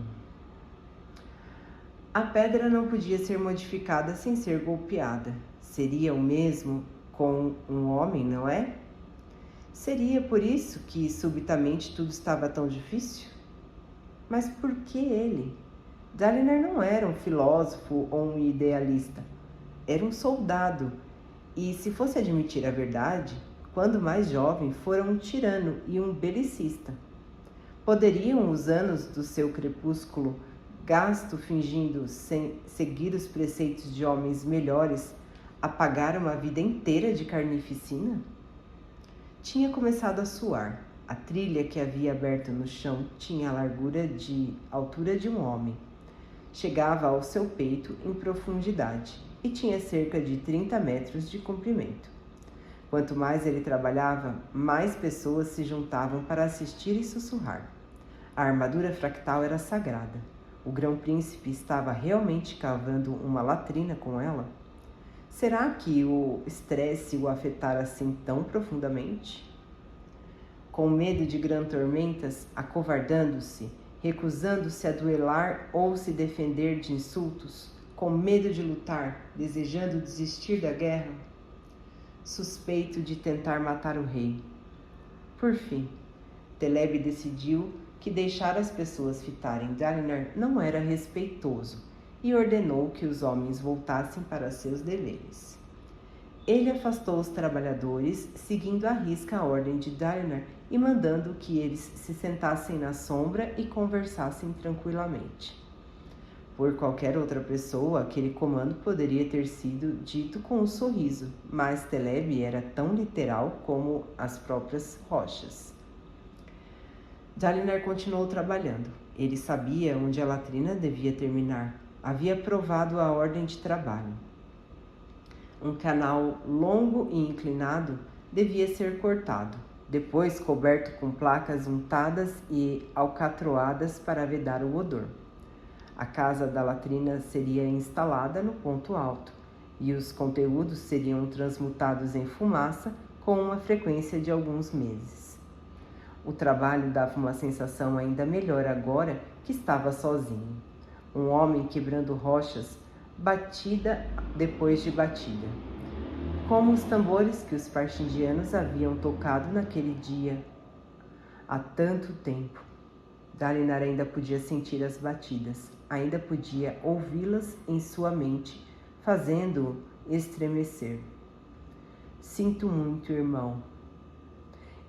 a pedra não podia ser modificada sem ser golpeada. Seria o mesmo com um homem, não é? Seria por isso que subitamente tudo estava tão difícil? Mas por que ele? Dalinar não era um filósofo ou um idealista. Era um soldado. E se fosse admitir a verdade, quando mais jovem, fora um tirano e um belicista. Poderiam os anos do seu crepúsculo, gasto fingindo seguir os preceitos de homens melhores, apagar uma vida inteira de carnificina? Tinha começado a suar. A trilha que havia aberto no chão tinha a altura de um homem. Chegava ao seu peito em profundidade e tinha cerca de 30 metros de comprimento. Quanto mais ele trabalhava, mais pessoas se juntavam para assistir e sussurrar. A armadura fractal era sagrada. O grão-príncipe estava realmente cavando uma latrina com ela? Será que o estresse o afetara assim tão profundamente? Com medo de grandes tormentas, acovardando-se, recusando-se a duelar ou se defender de insultos, com medo de lutar, desejando desistir da guerra, suspeito de tentar matar o rei. Por fim, Teleb decidiu que deixar as pessoas fitarem Dalinar não era respeitoso e ordenou que os homens voltassem para seus deveres. Ele afastou os trabalhadores, seguindo à risca a ordem de Dalinar e mandando que eles se sentassem na sombra e conversassem tranquilamente. Por qualquer outra pessoa, aquele comando poderia ter sido dito com um sorriso, mas Teleb era tão literal como as próprias rochas. Dalinar continuou trabalhando. Ele sabia onde a latrina devia terminar. Havia provado a ordem de trabalho. Um canal longo e inclinado devia ser cortado, depois coberto com placas untadas e alcatroadas para vedar o odor. A casa da latrina seria instalada no ponto alto e os conteúdos seriam transmutados em fumaça com uma frequência de alguns meses. O trabalho dava uma sensação ainda melhor agora que estava sozinho. Um homem quebrando rochas, batida depois de batida, como os tambores que os partindianos haviam tocado naquele dia há tanto tempo. Dalinar ainda podia sentir as batidas, ainda podia ouvi-las em sua mente, fazendo-o estremecer. Sinto muito, irmão.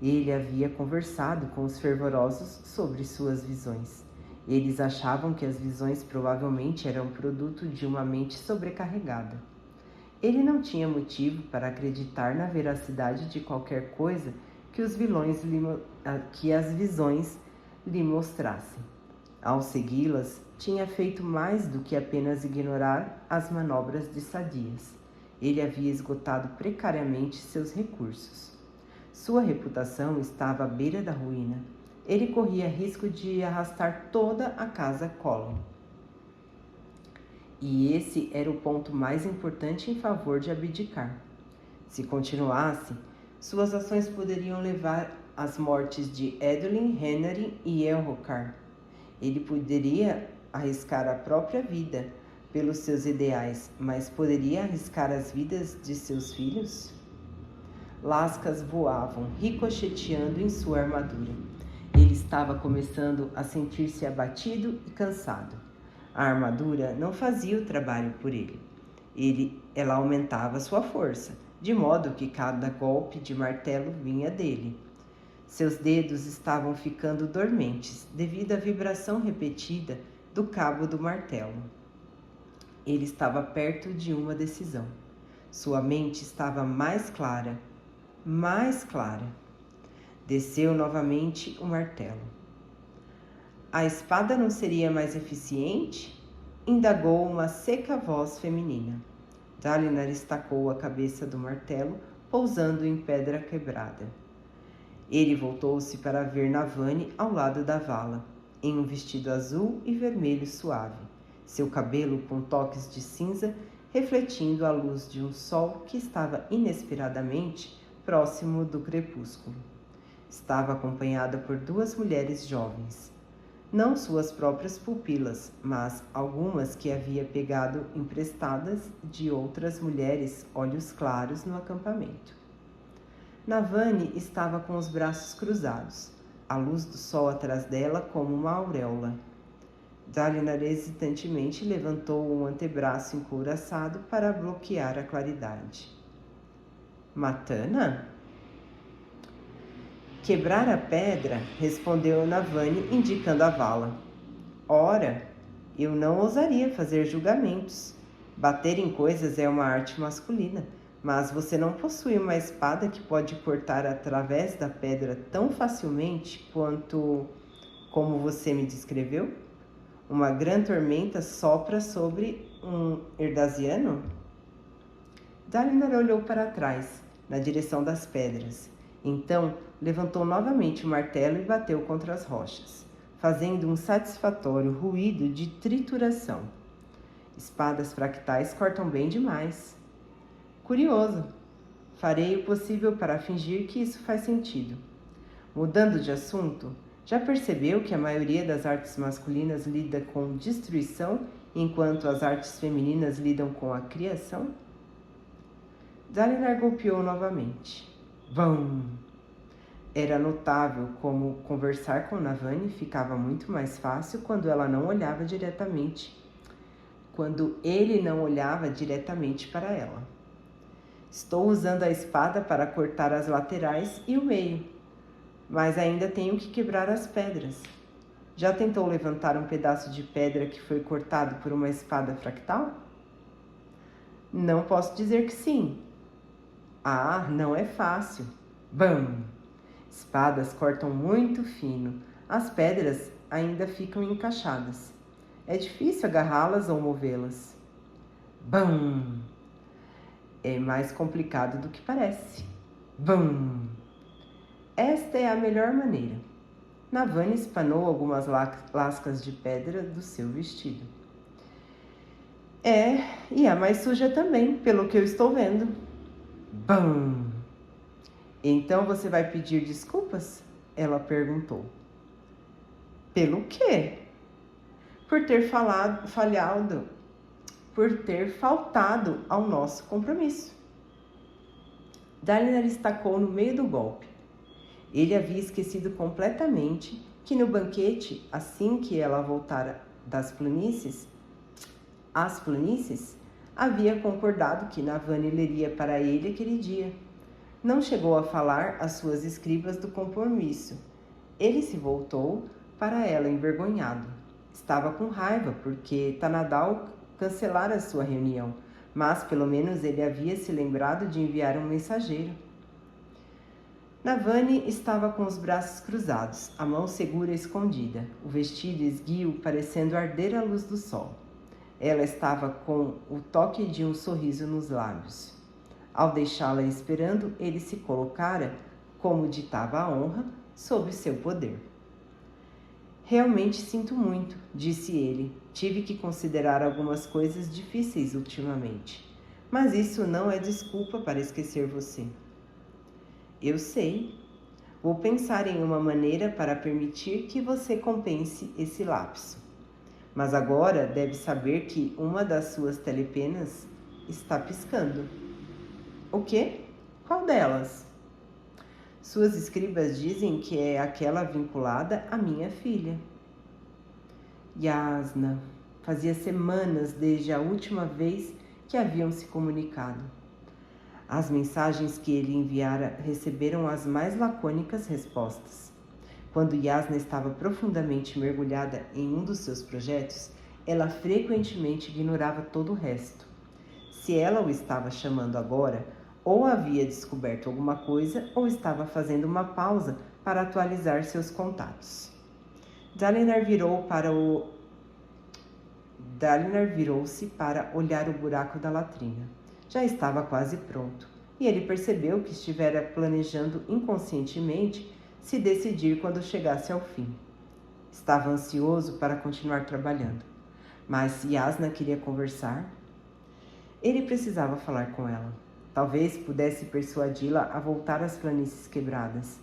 Ele havia conversado com os fervorosos sobre suas visões. Eles achavam que as visões provavelmente eram produto de uma mente sobrecarregada. Ele não tinha motivo para acreditar na veracidade de qualquer coisa que as visões lhe mostrassem. Ao segui-las, tinha feito mais do que apenas ignorar as manobras de Sadias. Ele havia esgotado precariamente seus recursos. Sua reputação estava à beira da ruína. Ele corria risco de arrastar toda a casa Collum. E esse era o ponto mais importante em favor de abdicar. Se continuasse, suas ações poderiam levar às mortes de Edwin, Henry e Elhokar. Ele poderia arriscar a própria vida pelos seus ideais, mas poderia arriscar as vidas de seus filhos? Lascas voavam, ricocheteando em sua armadura. Ele estava começando a sentir-se abatido e cansado. A armadura não fazia o trabalho por ele. Ela aumentava sua força, de modo que cada golpe de martelo vinha dele. Seus dedos estavam ficando dormentes devido à vibração repetida do cabo do martelo. Ele estava perto de uma decisão. Sua mente estava mais clara. Desceu novamente o martelo. A espada não seria mais eficiente? Indagou uma seca voz feminina. Dalinar estacou a cabeça do martelo, pousando em pedra quebrada. Ele voltou-se para ver Navani ao lado da vala, em um vestido azul e vermelho suave, seu cabelo com toques de cinza refletindo a luz de um sol que estava inesperadamente próximo do crepúsculo. Estava acompanhada por duas mulheres jovens, não suas próprias pupilas, mas algumas que havia pegado emprestadas de outras mulheres olhos claros no acampamento. Navani estava com os braços cruzados, a luz do sol atrás dela como uma auréola. Dalinar hesitantemente levantou um antebraço encouraçado para bloquear a claridade. Matana? Quebrar a pedra, respondeu Navani, indicando a vala. Ora, eu não ousaria fazer julgamentos. Bater em coisas é uma arte masculina, mas você não possui uma espada que pode cortar através da pedra tão facilmente quanto como você me descreveu? Uma grande tormenta sopra sobre um Erdasiano? Dalinar olhou para trás, na direção das pedras. Então, levantou novamente o martelo e bateu contra as rochas, fazendo um satisfatório ruído de trituração. Espadas fractais cortam bem demais. Curioso. Farei o possível para fingir que isso faz sentido. Mudando de assunto, já percebeu que a maioria das artes masculinas lida com destruição, enquanto as artes femininas lidam com a criação? Dalinar golpeou novamente. Vão! Era notável como conversar com Navani ficava muito mais fácil quando ela não olhava diretamente, quando ele não olhava diretamente para ela. Estou usando a espada para cortar as laterais e o meio, mas ainda tenho que quebrar as pedras. Já tentou levantar um pedaço de pedra que foi cortado por uma espada fractal? Não posso dizer que sim. Ah, não é fácil. Bam! Espadas cortam muito fino. As pedras ainda ficam encaixadas. É difícil agarrá-las ou movê-las. Bam! É mais complicado do que parece. Bam! Esta é a melhor maneira. Navani espanou algumas lascas de pedra do seu vestido. E a mais suja também, pelo que eu estou vendo. Bam! Então você vai pedir desculpas? Ela perguntou. Pelo quê? Por ter faltado ao nosso compromisso. Dalinar estacou no meio do golpe. Ele havia esquecido completamente que no banquete, assim que ela voltara das planícies, havia concordado que Navani leria para ele aquele dia. Não chegou a falar às suas escribas do compromisso. Ele se voltou para ela envergonhado. Estava com raiva porque Tanadal cancelara a sua reunião, mas pelo menos ele havia se lembrado de enviar um mensageiro. Navani estava com os braços cruzados, a mão segura e escondida, o vestido esguio parecendo arder à luz do sol. Ela estava com o toque de um sorriso nos lábios. Ao deixá-la esperando, ele se colocara, como ditava a honra, sob seu poder. Realmente sinto muito, disse ele. Tive que considerar algumas coisas difíceis ultimamente. Mas isso não é desculpa para esquecer você. Eu sei. Vou pensar em uma maneira para permitir que você compense esse lapso. Mas agora deve saber que uma das suas telepenas está piscando. O quê? Qual delas? Suas escribas dizem que é aquela vinculada à minha filha. Yasna, fazia semanas desde a última vez que haviam se comunicado. As mensagens que ele enviara receberam as mais lacônicas respostas. Quando Yasna estava profundamente mergulhada em um dos seus projetos, ela frequentemente ignorava todo o resto. Se ela o estava chamando agora, ou havia descoberto alguma coisa, ou estava fazendo uma pausa para atualizar seus contatos. Dalinar virou-se para olhar o buraco da latrina. Já estava quase pronto, e ele percebeu que estivera planejando inconscientemente se decidir quando chegasse ao fim. Estava ansioso para continuar trabalhando, mas Yasna queria conversar. Ele precisava falar com ela. Talvez pudesse persuadi-la a voltar às planícies quebradas.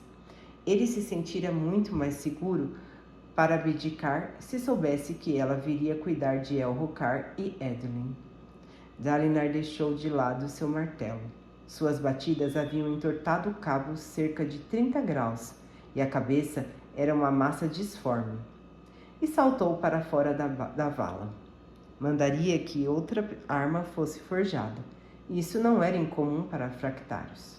Ele se sentira muito mais seguro para abdicar se soubesse que ela viria cuidar de Elhokar e Edlin. Dalinar deixou de lado seu martelo. Suas batidas haviam entortado o cabo cerca de 30 graus e a cabeça era uma massa disforme. E saltou para fora da vala. Mandaria que outra arma fosse forjada. Isso não era incomum para fractários.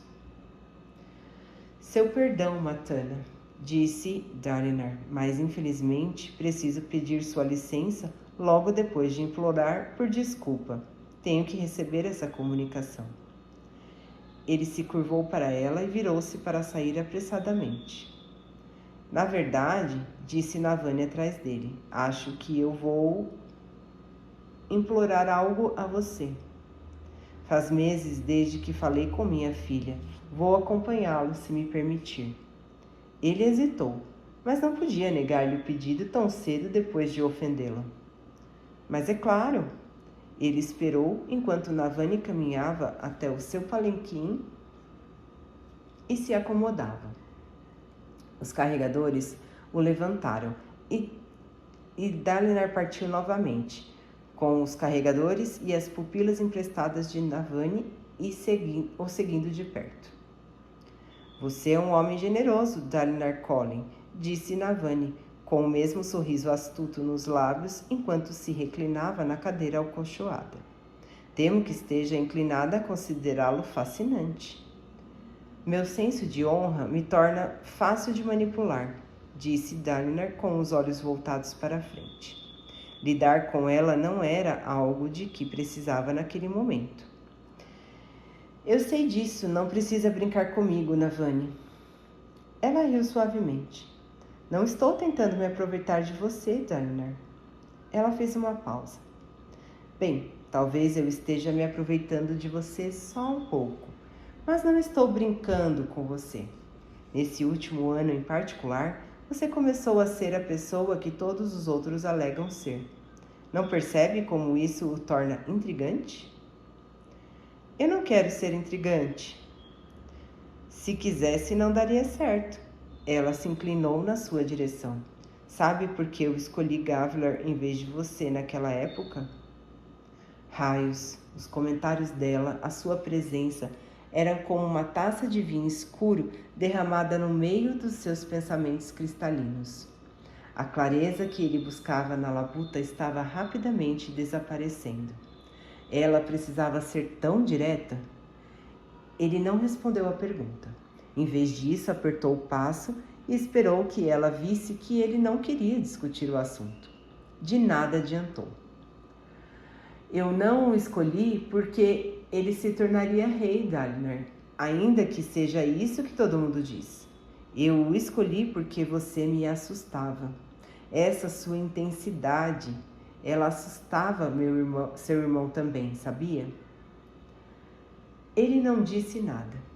Seu perdão, Matana, disse Dalinar, mas infelizmente preciso pedir sua licença logo depois de implorar por desculpa. Tenho que receber essa comunicação. Ele se curvou para ela e virou-se para sair apressadamente. Na verdade, disse Navani atrás dele, acho que eu vou implorar algo a você. Faz meses desde que falei com minha filha. Vou acompanhá-lo, se me permitir. Ele hesitou, mas não podia negar-lhe o pedido tão cedo depois de ofendê-la. Mas é claro, ele esperou enquanto Navani caminhava até o seu palanquim e se acomodava. Os carregadores o levantaram e Dalinar partiu novamente, com os carregadores e as pupilas emprestadas de Navani e o seguindo de perto. Você é um homem generoso, Dalinar Kholin, disse Navani, com o mesmo sorriso astuto nos lábios, enquanto se reclinava na cadeira acolchoada. Temo que esteja inclinada a considerá-lo fascinante. Meu senso de honra me torna fácil de manipular, disse Dalinar com os olhos voltados para a frente. Lidar com ela não era algo de que precisava naquele momento. Eu sei disso, não precisa brincar comigo, Navani. Ela riu suavemente. Não estou tentando me aproveitar de você, Dalinar. Ela fez uma pausa. Bem, talvez eu esteja me aproveitando de você só um pouco, mas não estou brincando com você. Nesse último ano em particular, você começou a ser a pessoa que todos os outros alegam ser. Não percebe como isso o torna intrigante? Eu não quero ser intrigante. Se quisesse, não daria certo. Ela se inclinou na sua direção. Sabe por que eu escolhi Gavilar em vez de você naquela época? Raios, os comentários dela, a sua presença, eram como uma taça de vinho escuro derramada no meio dos seus pensamentos cristalinos. A clareza que ele buscava na labuta estava rapidamente desaparecendo. Ela precisava ser tão direta? Ele não respondeu à pergunta. Em vez disso, apertou o passo e esperou que ela visse que ele não queria discutir o assunto. De nada adiantou. Eu não o escolhi porque ele se tornaria rei, Dalinar, ainda que seja isso que todo mundo diz. Eu o escolhi porque você me assustava. Essa sua intensidade, ela assustava seu irmão também, sabia? Ele não disse nada.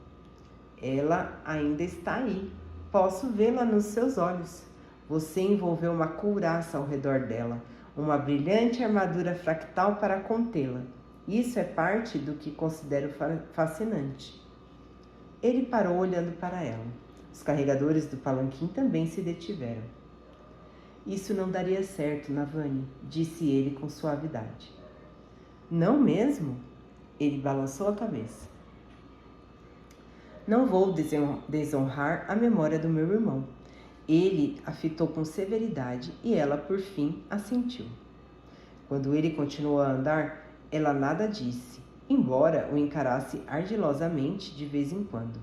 Ela ainda está aí. Posso vê-la nos seus olhos. Você envolveu uma couraça ao redor dela, uma brilhante armadura fractal para contê-la. Isso é parte do que considero fascinante. Ele parou olhando para ela. Os carregadores do palanquim também se detiveram. Isso não daria certo, Navani, disse ele com suavidade. Não mesmo? Ele balançou a cabeça. Não vou desonrar a memória do meu irmão. Ele a fitou com severidade e ela, por fim, assentiu. Quando ele continuou a andar, ela nada disse, embora o encarasse ardilosamente de vez em quando.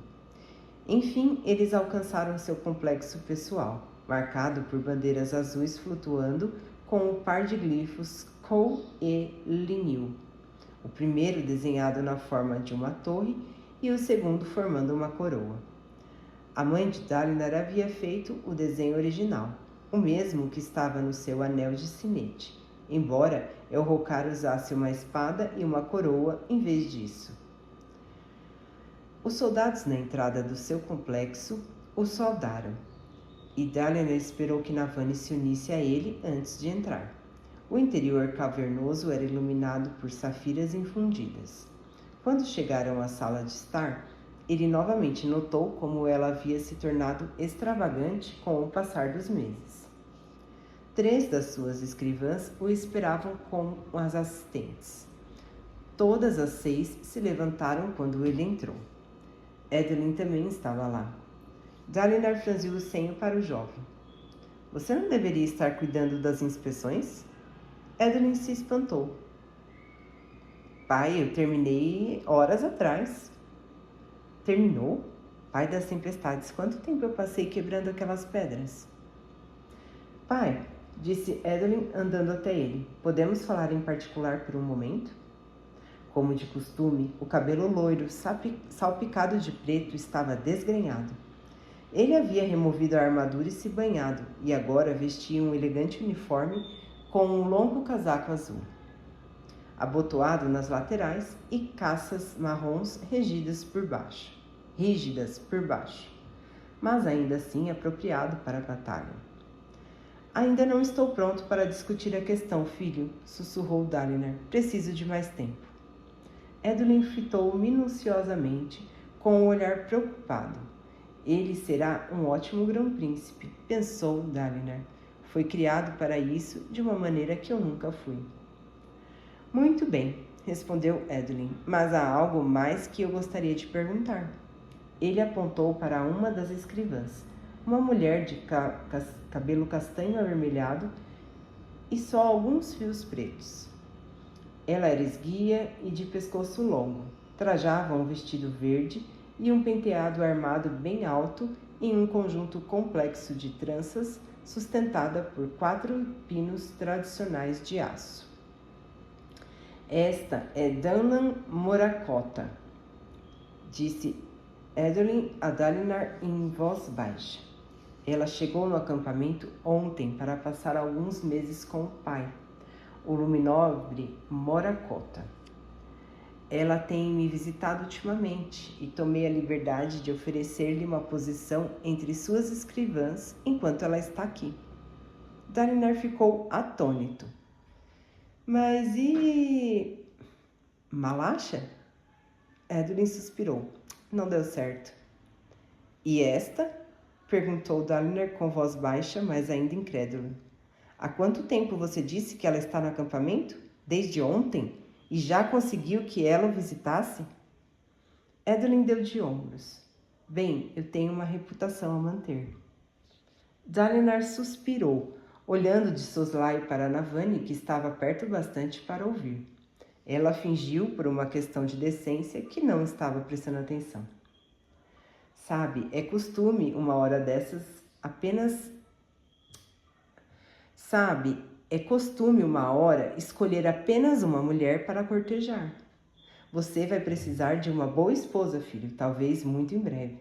Enfim, eles alcançaram seu complexo pessoal, marcado por bandeiras azuis flutuando com o par de glifos Kou e Linil. O primeiro desenhado na forma de uma torre e o segundo formando uma coroa. A mãe de Dalinar havia feito o desenho original, o mesmo que estava no seu anel de sinete, embora Elrocar usasse uma espada e uma coroa em vez disso. Os soldados na entrada do seu complexo o saudaram, e Dalinar esperou que Navani se unisse a ele antes de entrar. O interior cavernoso era iluminado por safiras infundidas. Quando chegaram à sala de estar, ele novamente notou como ela havia se tornado extravagante com o passar dos meses. 3 das suas escrivãs o esperavam com as assistentes. Todas as 6 se levantaram quando ele entrou. Edlin também estava lá. Dalinar franziu o senho para o jovem. Você não deveria estar cuidando das inspeções? Edlin se espantou. Pai, eu terminei horas atrás. Terminou? Pai das tempestades, quanto tempo eu passei quebrando aquelas pedras? Pai, disse Edlin andando até ele, podemos falar em particular por um momento? Como de costume, o cabelo loiro, salpicado de preto, estava desgrenhado. Ele havia removido a armadura e se banhado, e agora vestia um elegante uniforme com um longo casaco azul, abotoado nas laterais e calças marrons rígidas por baixo, mas ainda assim apropriado para a batalha. Ainda não estou pronto para discutir a questão, filho, sussurrou Dalinar. Preciso de mais tempo. Edlin fitou minuciosamente, com um olhar preocupado. Ele será um ótimo grão-príncipe, pensou Dalinar. Foi criado para isso de uma maneira que eu nunca fui. Muito bem, respondeu Edlin, mas há algo mais que eu gostaria de perguntar. Ele apontou para uma das escrivãs, uma mulher de cabelo castanho avermelhado e só alguns fios pretos. Ela era esguia e de pescoço longo, trajava um vestido verde e um penteado armado bem alto em um conjunto complexo de tranças sustentada por 4 pinos tradicionais de aço. Esta é Danlan Morakota, disse Edlin a Dalinar em voz baixa. Ela chegou no acampamento ontem para passar alguns meses com o pai, o luminobre Morakota. Ela tem me visitado ultimamente e tomei a liberdade de oferecer-lhe uma posição entre suas escrivãs enquanto ela está aqui. Dalinar ficou atônito. Mas e... Malasha? Edlin suspirou. Não deu certo. E esta? Perguntou Dalinar com voz baixa, mas ainda incrédulo. Há quanto tempo você disse que ela está no acampamento? Desde ontem? E já conseguiu que ela o visitasse? Edlin deu de ombros. Bem, eu tenho uma reputação a manter. Dalinar suspirou, olhando de soslaio para Navani, que estava perto bastante para ouvir. Ela fingiu, por uma questão de decência, que não estava prestando atenção. Sabe, é costume, uma hora dessas, escolher apenas uma mulher para cortejar. Você vai precisar de uma boa esposa, filho, talvez muito em breve.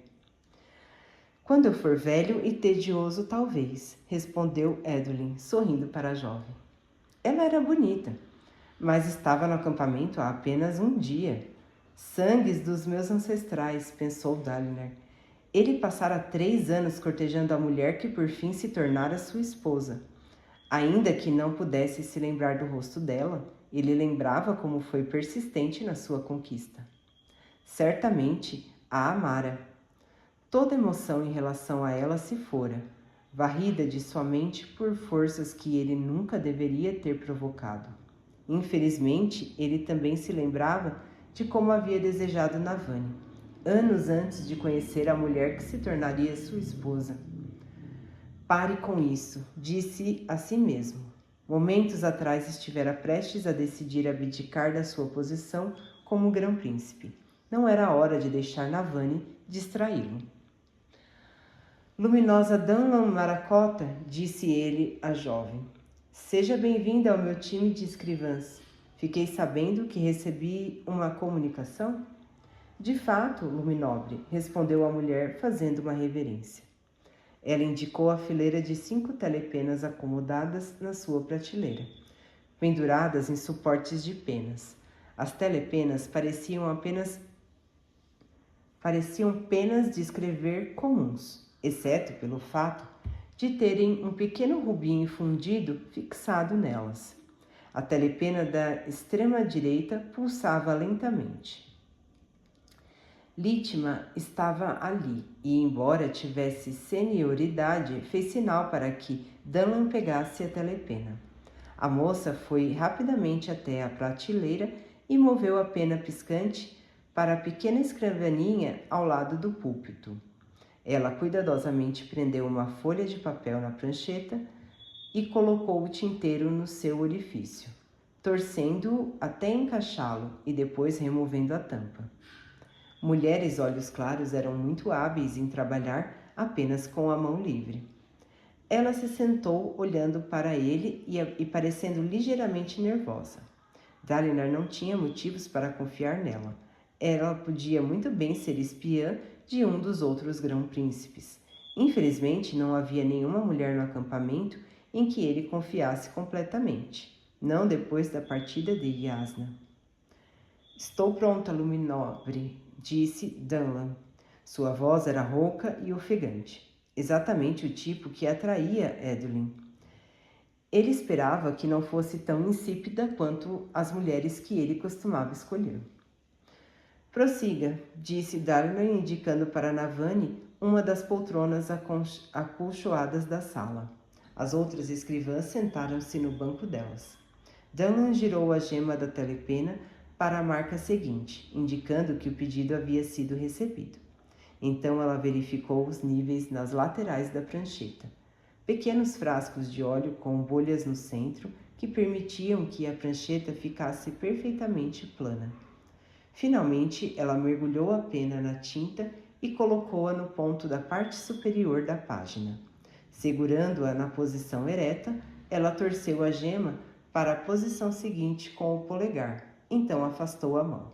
Quando eu for velho e tedioso, talvez, respondeu Edlin, sorrindo para a jovem. Ela era bonita, mas estava no acampamento há apenas um dia. Sangues dos meus ancestrais, pensou Dalinar. Ele passara 3 anos cortejando a mulher que por fim se tornara sua esposa. Ainda que não pudesse se lembrar do rosto dela, ele lembrava como foi persistente na sua conquista. Certamente a amara. Toda emoção em relação a ela se fora, varrida de sua mente por forças que ele nunca deveria ter provocado. Infelizmente, ele também se lembrava de como havia desejado Navani, anos antes de conhecer a mulher que se tornaria sua esposa. Pare com isso, disse a si mesmo. Momentos atrás estivera prestes a decidir abdicar da sua posição como grão-príncipe. Não era hora de deixar Navani distraí-lo. Luminosa Danlan Morakota, disse ele à jovem. Seja bem-vinda ao meu time de escrivãs. Fiquei sabendo que recebi uma comunicação. De fato, Luminobre, respondeu a mulher, fazendo uma reverência. Ela indicou a fileira de 5 telepenas acomodadas na sua prateleira, penduradas em suportes de penas. As telepenas pareciam penas de escrever comuns, exceto pelo fato de terem um pequeno rubinho fundido fixado nelas. A telepena da extrema-direita pulsava lentamente. Litma estava ali e, embora tivesse senioridade, fez sinal para que Danlan pegasse a telepena. A moça foi rapidamente até a prateleira e moveu a pena piscante para a pequena escrivaninha ao lado do púlpito. Ela cuidadosamente prendeu uma folha de papel na prancheta e colocou o tinteiro no seu orifício, torcendo-o até encaixá-lo e depois removendo a tampa. Mulheres olhos claros eram muito hábeis em trabalhar apenas com a mão livre. Ela se sentou olhando para ele e parecendo ligeiramente nervosa. Dalinar não tinha motivos para confiar nela. Ela podia muito bem ser espiã de um dos outros grão-príncipes. Infelizmente, não havia nenhuma mulher no acampamento em que ele confiasse completamente. Não depois da partida de Yasna. Estou pronta, Luminobre, disse Danlan. Sua voz era rouca e ofegante, exatamente o tipo que atraía Edwin. Ele esperava que não fosse tão insípida quanto as mulheres que ele costumava escolher. Prossiga, disse Dalinar, indicando para Navani uma das poltronas acolchoadas da sala. As outras escrivãs sentaram-se no banco delas. Danlan girou a gema da telepena para a marca seguinte, indicando que o pedido havia sido recebido. Então ela verificou os níveis nas laterais da prancheta. Pequenos frascos de óleo com bolhas no centro que permitiam que a prancheta ficasse perfeitamente plana. Finalmente, ela mergulhou a pena na tinta e colocou-a no ponto da parte superior da página. Segurando-a na posição ereta, ela torceu a gema para a posição seguinte com o polegar, então afastou a mão.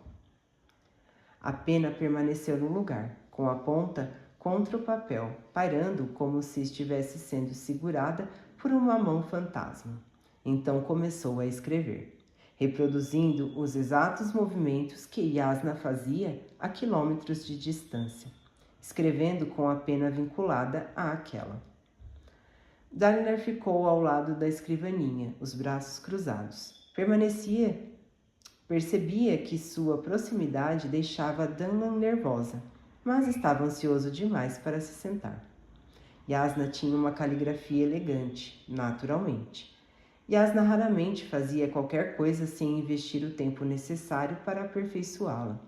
A pena permaneceu no lugar, com a ponta contra o papel, pairando como se estivesse sendo segurada por uma mão fantasma. Então começou a escrever, reproduzindo os exatos movimentos que Yasna fazia a quilômetros de distância, escrevendo com a pena vinculada àquela. Dalinar ficou ao lado da escrivaninha, os braços cruzados. Percebia que sua proximidade deixava Danlan nervosa, mas estava ansioso demais para se sentar. Yasna tinha uma caligrafia elegante, naturalmente. Yasna raramente fazia qualquer coisa sem investir o tempo necessário para aperfeiçoá-la.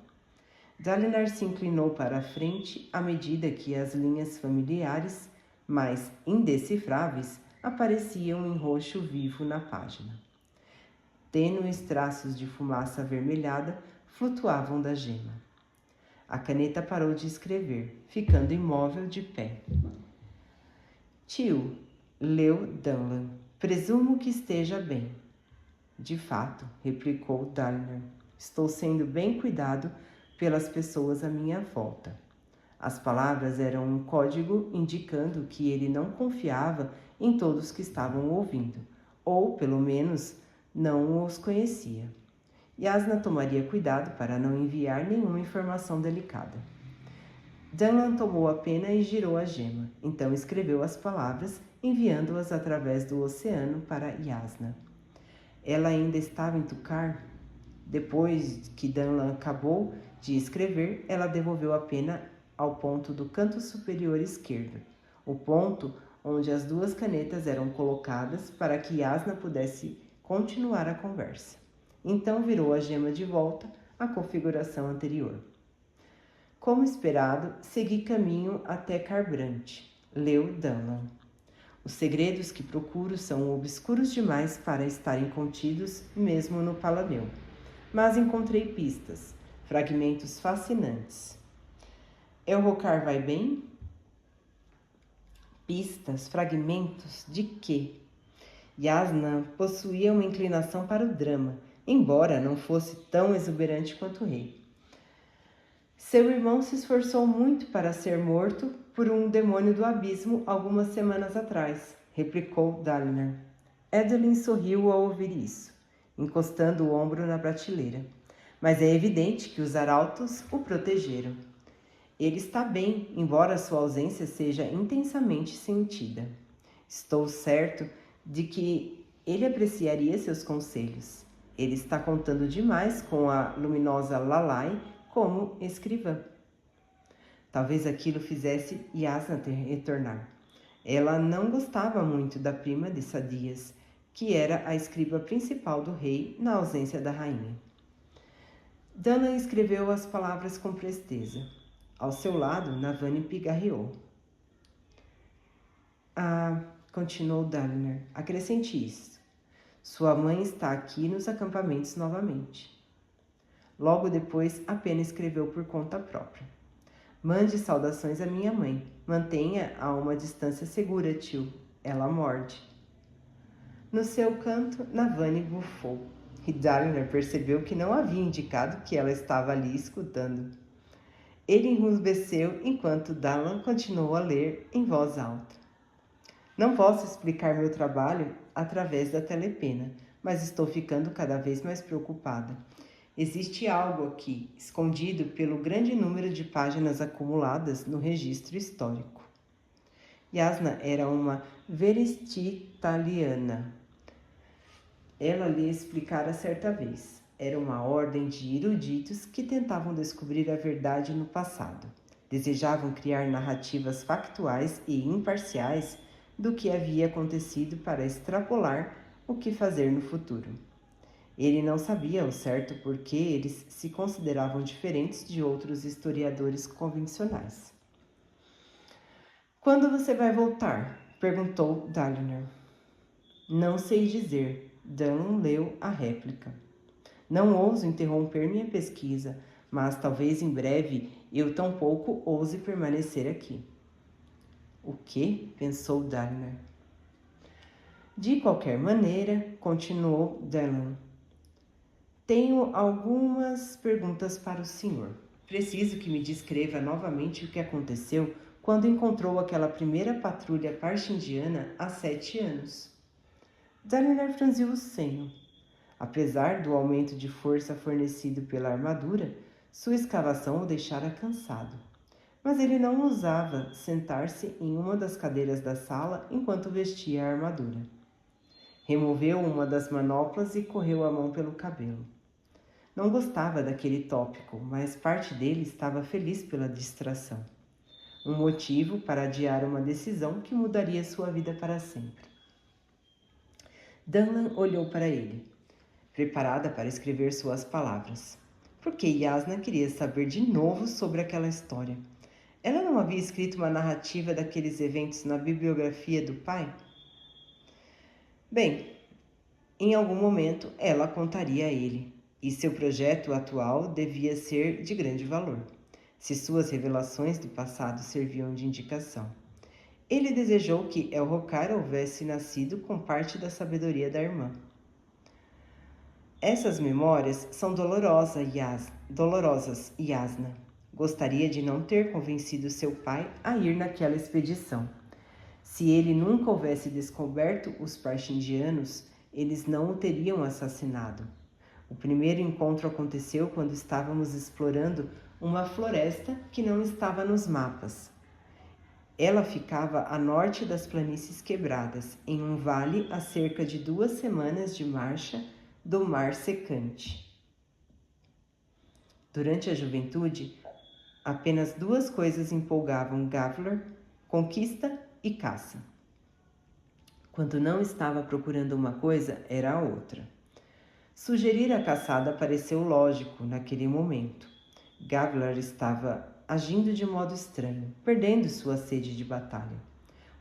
Dalinar se inclinou para a frente à medida que as linhas familiares, mas indecifráveis, apareciam em roxo vivo na página. Tênues traços de fumaça avermelhada flutuavam da gema. A caneta parou de escrever, ficando imóvel de pé. Tio, leu Danlan. Presumo que esteja bem. De fato, replicou Dalinar. Estou sendo bem cuidado pelas pessoas à minha volta. As palavras eram um código indicando que ele não confiava em todos que estavam ouvindo, ou, pelo menos, não os conhecia. Yasna tomaria cuidado para não enviar nenhuma informação delicada. Danlan tomou a pena e girou a gema. Então escreveu as palavras, enviando-as através do oceano para Yasna. Ela ainda estava em Tukar? Depois que Danlan acabou de escrever, ela devolveu a pena ao ponto do canto superior esquerdo, o ponto onde as duas canetas eram colocadas para que Yasna pudesse continuar a conversa. Então virou a gema de volta à configuração anterior. Como esperado, segui caminho até Carbrante, leu Danlan. Os segredos que procuro são obscuros demais para estarem contidos mesmo no Palaneu. Mas encontrei pistas, fragmentos fascinantes. Elrocar vai bem? Pistas, fragmentos de quê? Yasna possuía uma inclinação para o drama, embora não fosse tão exuberante quanto o rei. Seu irmão se esforçou muito para ser morto por um demônio do abismo algumas semanas atrás, replicou Dalinar. Edelyn sorriu ao ouvir isso, encostando o ombro na prateleira. Mas é evidente que os arautos o protegeram. Ele está bem, embora sua ausência seja intensamente sentida. Estou certo de que ele apreciaria seus conselhos. Ele está contando demais com a luminosa Lalai como escrivã. Talvez aquilo fizesse Yasna retornar. Ela não gostava muito da prima de Sadias, que era a escriba principal do rei na ausência da rainha. Dana escreveu as palavras com presteza. Ao seu lado, Navani pigarreou. Continuou Dalinar, acrescente isso. Sua mãe está aqui nos acampamentos novamente. Logo depois, apenas escreveu por conta própria. Mande saudações à minha mãe. Mantenha a uma distância segura, tio. Ela morde. No seu canto, Navani bufou. E Dalinar percebeu que não havia indicado que ela estava ali escutando. Ele enrubesceu enquanto Dalan continuou a ler em voz alta. Não posso explicar meu trabalho através da telepena, mas estou ficando cada vez mais preocupada. Existe algo aqui, escondido pelo grande número de páginas acumuladas no registro histórico. Yasna era uma verestitaliana. Ela lhe explicara certa vez. Era uma ordem de eruditos que tentavam descobrir a verdade no passado. Desejavam criar narrativas factuais e imparciais do que havia acontecido para extrapolar o que fazer no futuro. Ele não sabia ao certo por que eles se consideravam diferentes de outros historiadores convencionais. Quando você vai voltar? Perguntou Dalinar. Não sei dizer. Dalan leu a réplica. Não ouso interromper minha pesquisa, mas talvez em breve eu tampouco ouse permanecer aqui. O que? Pensou Dalinar. De qualquer maneira, continuou Dalan. Tenho algumas perguntas para o senhor. Preciso que me descreva novamente o que aconteceu quando encontrou aquela primeira patrulha parshindiana há 7 anos. Dalinar franziu o senho. Apesar do aumento de força fornecido pela armadura, sua escavação o deixara cansado. Mas ele não ousava sentar-se em uma das cadeiras da sala enquanto vestia a armadura. Removeu uma das manoplas e correu a mão pelo cabelo. Não gostava daquele tópico, mas parte dele estava feliz pela distração. Um motivo para adiar uma decisão que mudaria sua vida para sempre. Danlan olhou para ele, preparada para escrever suas palavras. Porque Yasna queria saber de novo sobre aquela história. Ela não havia escrito uma narrativa daqueles eventos na bibliografia do pai? Bem, em algum momento ela contaria a ele. E seu projeto atual devia ser de grande valor, se suas revelações do passado serviam de indicação. Ele desejou que Elhokar houvesse nascido com parte da sabedoria da irmã. Essas memórias são dolorosas, Yasna. Gostaria de não ter convencido seu pai a ir naquela expedição. Se ele nunca houvesse descoberto os parshindianos, eles não o teriam assassinado. O primeiro encontro aconteceu quando estávamos explorando uma floresta que não estava nos mapas. Ela ficava a norte das planícies quebradas, em um vale a cerca de 2 semanas de marcha do Mar Secante. Durante a juventude, apenas 2 coisas empolgavam Gavlar: conquista e caça. Quando não estava procurando uma coisa, era a outra. Sugerir a caçada pareceu lógico naquele momento. Gavlar estava agindo de modo estranho, perdendo sua sede de batalha.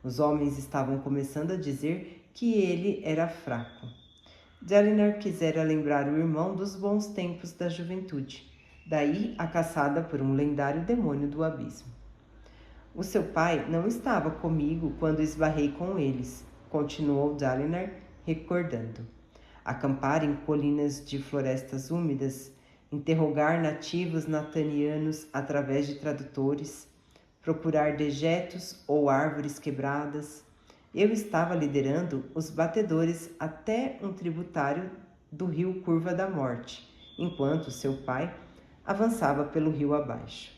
Os homens estavam começando a dizer que ele era fraco. Dalinar quisera lembrar o irmão dos bons tempos da juventude, daí a caçada por um lendário demônio do abismo. O seu pai não estava comigo quando esbarrei com eles, continuou Dalinar, recordando. Acampar em colinas de florestas úmidas, interrogar nativos natanianos através de tradutores, procurar dejetos ou árvores quebradas. Eu estava liderando os batedores até um tributário do rio Curva da Morte, enquanto seu pai avançava pelo rio abaixo.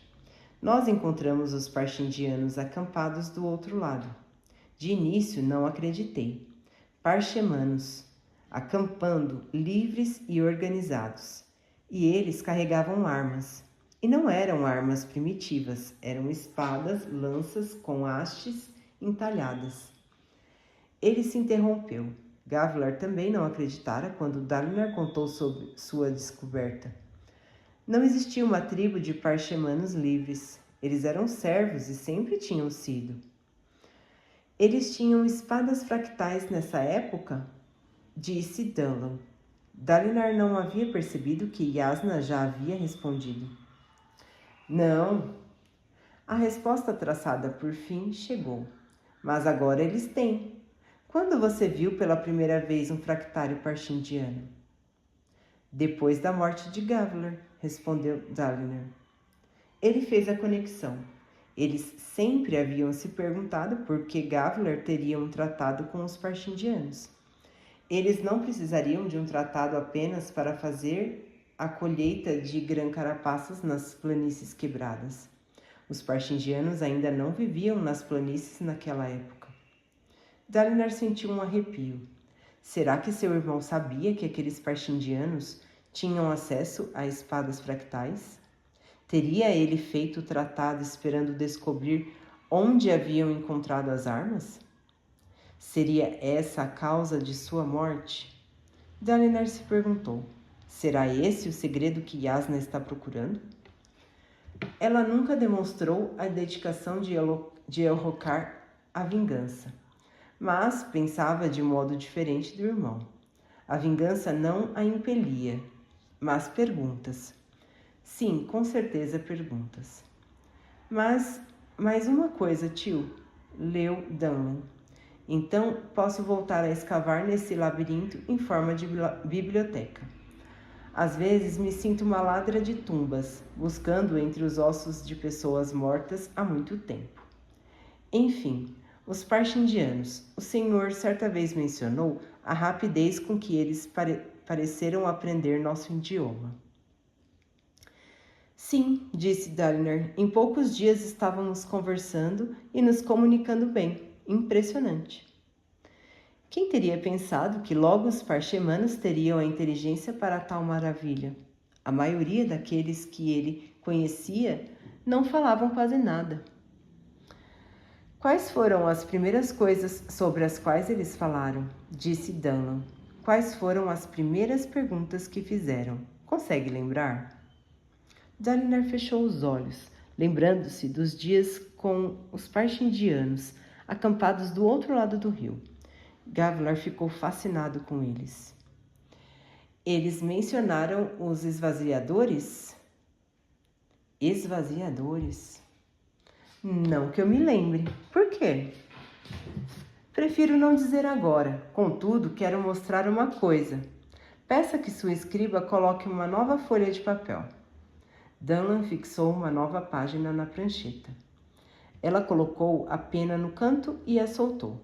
Nós encontramos os parxindianos acampados do outro lado. De início não acreditei. Parchemanos, acampando livres e organizados. E eles carregavam armas. E não eram armas primitivas, eram espadas, lanças com hastes entalhadas. Ele se interrompeu. Gavlar também não acreditara quando Dalinar contou sobre sua descoberta. Não existia uma tribo de parchemanos livres. Eles eram servos e sempre tinham sido. Eles tinham espadas fractais nessa época? Disse Dunlan. Dalinar não havia percebido que Jasnah já havia respondido. Não. A resposta traçada por fim chegou. Mas agora eles têm. Quando você viu pela primeira vez um fractário parxindiano? Depois da morte de Gavlar, respondeu Dalinar. Ele fez a conexão. Eles sempre haviam se perguntado por que Gavlar teria um tratado com os parxindianos. Eles não precisariam de um tratado apenas para fazer a colheita de grã-carapaças nas planícies quebradas. Os parxindianos ainda não viviam nas planícies naquela época. Dalinar sentiu um arrepio. Será que seu irmão sabia que aqueles parxindianos tinham acesso a espadas fractais? Teria ele feito o tratado esperando descobrir onde haviam encontrado as armas? Seria essa a causa de sua morte? Dalinar se perguntou. Será esse o segredo que Jasnah está procurando? Ela nunca demonstrou a dedicação de Elhokar à vingança, mas pensava de modo diferente do irmão. A vingança não a impelia, mas perguntas. Sim, com certeza perguntas. Mas mais uma coisa, tio, leu Dunlan. Então posso voltar a escavar nesse labirinto em forma de biblioteca. Às vezes me sinto uma ladra de tumbas, buscando entre os ossos de pessoas mortas há muito tempo. Enfim, os parxindianos. O senhor certa vez mencionou a rapidez com que eles pareceram aprender nosso idioma. Sim, disse Dalinar. Em poucos dias estávamos conversando e nos comunicando bem. Impressionante. Quem teria pensado que logo os parchemanos teriam a inteligência para tal maravilha? A maioria daqueles que ele conhecia não falavam quase nada. Quais foram as primeiras coisas sobre as quais eles falaram? Disse Dunlan. Quais foram as primeiras perguntas que fizeram? Consegue lembrar? Dalinar fechou os olhos, lembrando-se dos dias com os parxindianos, acampados do outro lado do rio. Gavlar ficou fascinado com eles. Eles mencionaram os esvaziadores? Esvaziadores? Não que eu me lembre. Por quê? Prefiro não dizer agora. Contudo, quero mostrar uma coisa. Peça que sua escriba coloque uma nova folha de papel. Dunlan fixou uma nova página na prancheta. Ela colocou a pena no canto e a soltou.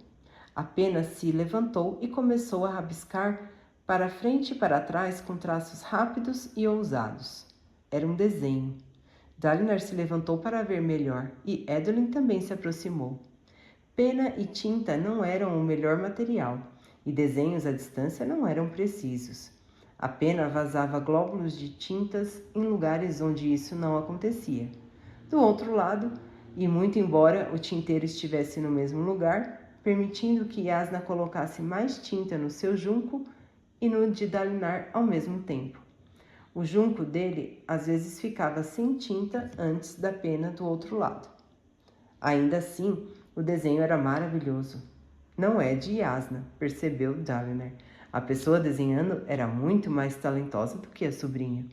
A pena se levantou e começou a rabiscar para frente e para trás com traços rápidos e ousados. Era um desenho. Dalinar se levantou para ver melhor e Edwin também se aproximou. Pena e tinta não eram o melhor material e desenhos à distância não eram precisos. A pena vazava glóbulos de tintas em lugares onde isso não acontecia. Do outro lado, e muito embora o tinteiro estivesse no mesmo lugar, permitindo que Jasnah colocasse mais tinta no seu junco e no de Dalinar ao mesmo tempo. O junco dele às vezes ficava sem tinta antes da pena do outro lado. Ainda assim, o desenho era maravilhoso. Não é de Jasnah, percebeu Dalinar. A pessoa desenhando era muito mais talentosa do que a sobrinha.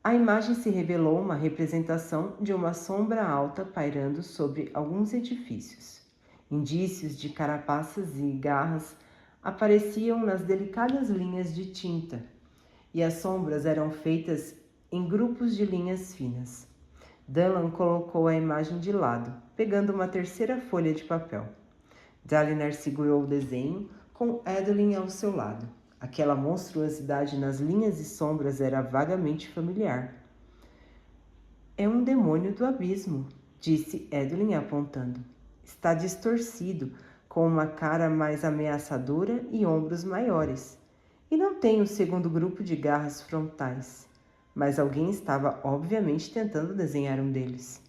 A imagem se revelou uma representação de uma sombra alta pairando sobre alguns edifícios. Indícios de carapaças e garras apareciam nas delicadas linhas de tinta, e as sombras eram feitas em grupos de linhas finas. Dunham colocou a imagem de lado, pegando uma terceira folha de papel. Dalinar segurou o desenho, com Adeline ao seu lado. Aquela monstruosidade nas linhas e sombras era vagamente familiar. É um demônio do abismo, disse Adeline apontando. Está distorcido, com uma cara mais ameaçadora e ombros maiores. E não tem o segundo grupo de garras frontais. Mas alguém estava obviamente tentando desenhar um deles.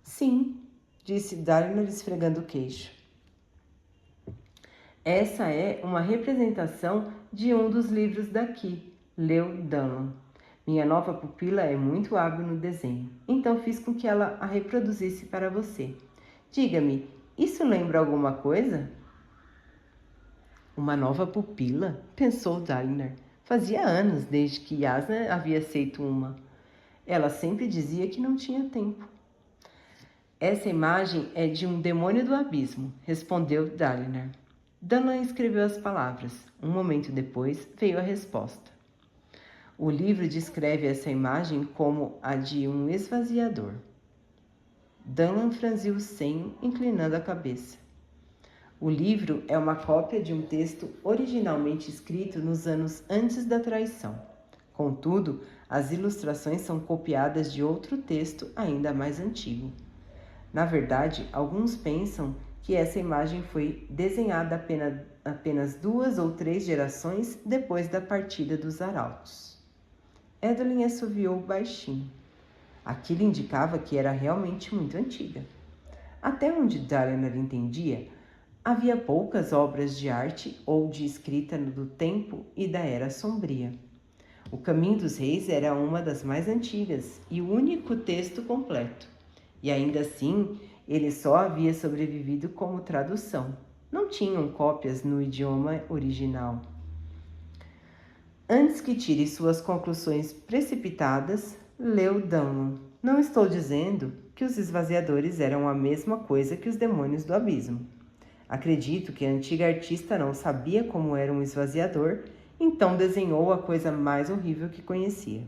Sim, disse Dalinar esfregando o queixo. Essa é uma representação de um dos livros daqui, leu Dunham. Minha nova pupila é muito hábil no desenho, então fiz com que ela a reproduzisse para você. Diga-me, isso lembra alguma coisa? Uma nova pupila? Pensou Dalinar. Fazia anos desde que Yasna havia feito uma. Ela sempre dizia que não tinha tempo. Essa imagem é de um demônio do abismo, respondeu Dalinar. Dunham escreveu as palavras. Um momento depois veio a resposta. O livro descreve essa imagem como a de um esvaziador. Dunham franziu o senho, inclinando a cabeça. O livro é uma cópia de um texto originalmente escrito nos anos antes da traição. Contudo, as ilustrações são copiadas de outro texto ainda mais antigo. Na verdade, alguns pensam que essa imagem foi desenhada apenas 2 ou 3 gerações depois da partida dos arautos. Adeline assoviou baixinho. Aquilo indicava que era realmente muito antiga. Até onde Dalinar entendia, havia poucas obras de arte ou de escrita do tempo e da Era Sombria. O Caminho dos Reis era uma das mais antigas e o único texto completo. E ainda assim, ele só havia sobrevivido como tradução. Não tinham cópias no idioma original. Antes que tire suas conclusões precipitadas, leu Dunham. Não estou dizendo que os esvaziadores eram a mesma coisa que os demônios do abismo. Acredito que a antiga artista não sabia como era um esvaziador, então desenhou a coisa mais horrível que conhecia.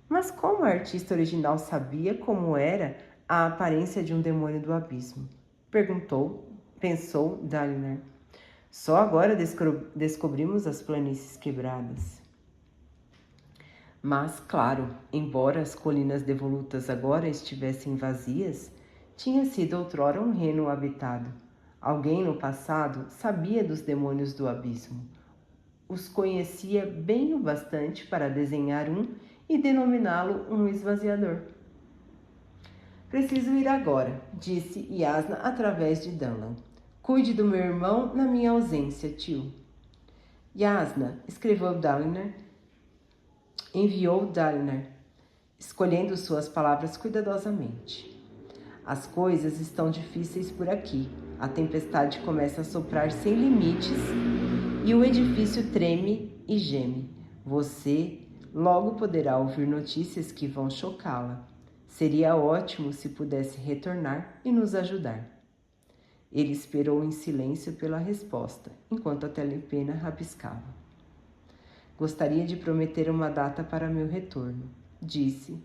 Mas como a artista original sabia como era a aparência de um demônio do abismo? Pensou Dalinar. Só agora descobrimos as planícies quebradas. Mas, claro, embora as colinas devolutas agora estivessem vazias, tinha sido outrora um reino habitado. Alguém no passado sabia dos demônios do abismo. Os conhecia bem o bastante para desenhar um e denominá-lo um esvaziador. Preciso ir agora, disse Yasna através de Dunham. Cuide do meu irmão na minha ausência, tio. Yasna, enviou Dalinar, escolhendo suas palavras cuidadosamente. As coisas estão difíceis por aqui. A tempestade começa a soprar sem limites e o edifício treme e geme. Você logo poderá ouvir notícias que vão chocá-la. Seria ótimo se pudesse retornar e nos ajudar. Ele esperou em silêncio pela resposta, enquanto a telepena rabiscava. Gostaria de prometer uma data para meu retorno, disse.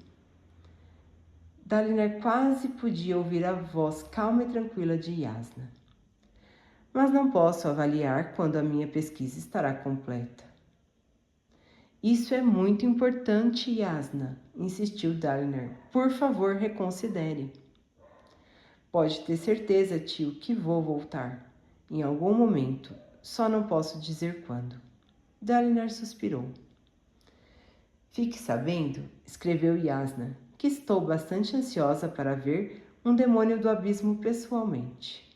Dalinar quase podia ouvir a voz calma e tranquila de Yasna. Mas não posso avaliar quando a minha pesquisa estará completa. Isso é muito importante, Yasna, insistiu Dalinar. Por favor, reconsidere. Pode ter certeza, tio, que vou voltar. Em algum momento, só não posso dizer quando. Dalinar suspirou. Fique sabendo, escreveu Yasna, que estou bastante ansiosa para ver um demônio do abismo pessoalmente.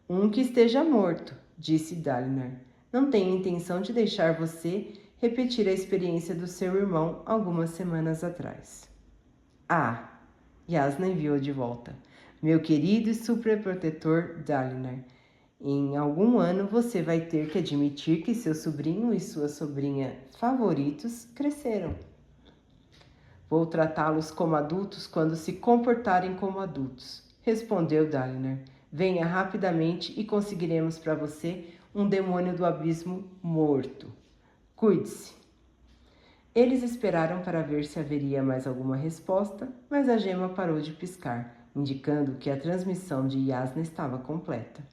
Um que esteja morto, disse Dalinar. Não tenho intenção de deixar você repetir a experiência do seu irmão algumas semanas atrás. Ah, Yasna enviou de volta. Meu querido e superprotetor Dalinar, em algum ano você vai ter que admitir que seu sobrinho e sua sobrinha favoritos cresceram. Vou tratá-los como adultos quando se comportarem como adultos, respondeu Dalinar. Venha rapidamente e conseguiremos para você um demônio do abismo morto. Cuide-se. Eles esperaram para ver se haveria mais alguma resposta, mas a gema parou de piscar, indicando que a transmissão de Yasna estava completa.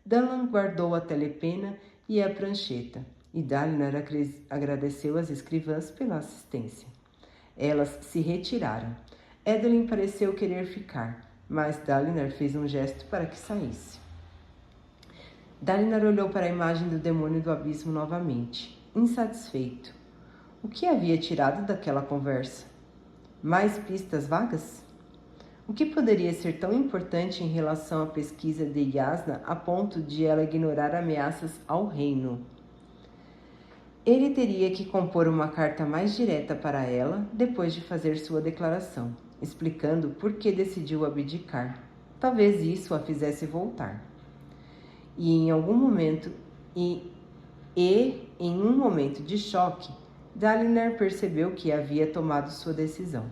Danlan guardou a telepena e a prancheta, e Dalinar agradeceu às escrivãs pela assistência. Elas se retiraram. Edelyn pareceu querer ficar, mas Dalinar fez um gesto para que saísse. Dalinar olhou para a imagem do demônio do abismo novamente, insatisfeito. O que havia tirado daquela conversa? Mais pistas vagas? O que poderia ser tão importante em relação à pesquisa de Yasna a ponto de ela ignorar ameaças ao reino? Ele teria que compor uma carta mais direta para ela depois de fazer sua declaração, explicando por que decidiu abdicar. Talvez isso a fizesse voltar. Em um momento de choque, Dalinar percebeu que havia tomado sua decisão.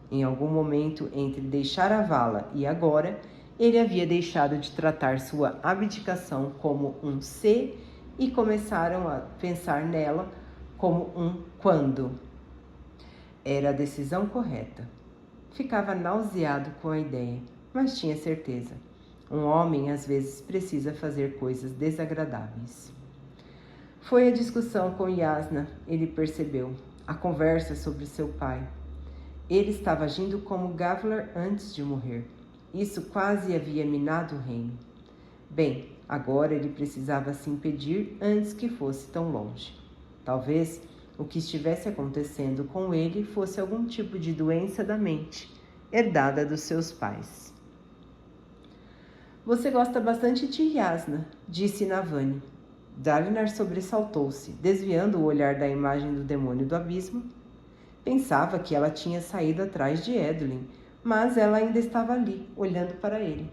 Em algum momento entre deixar a vala e agora, ele havia deixado de tratar sua abdicação como um se e começaram a pensar nela como um quando. Era a decisão correta. Ficava nauseado com a ideia, mas tinha certeza. Um homem às vezes precisa fazer coisas desagradáveis. Foi a discussão com Yasna, ele percebeu, a conversa sobre seu pai. Ele estava agindo como Gavlar antes de morrer. Isso quase havia minado o reino. Bem, agora ele precisava se impedir antes que fosse tão longe. Talvez o que estivesse acontecendo com ele fosse algum tipo de doença da mente, herdada dos seus pais. Você gosta bastante de Yasna, disse Navani. Dalinar sobressaltou-se, desviando o olhar da imagem do demônio do abismo. Pensava que ela tinha saído atrás de Edelyn, mas ela ainda estava ali, olhando para ele.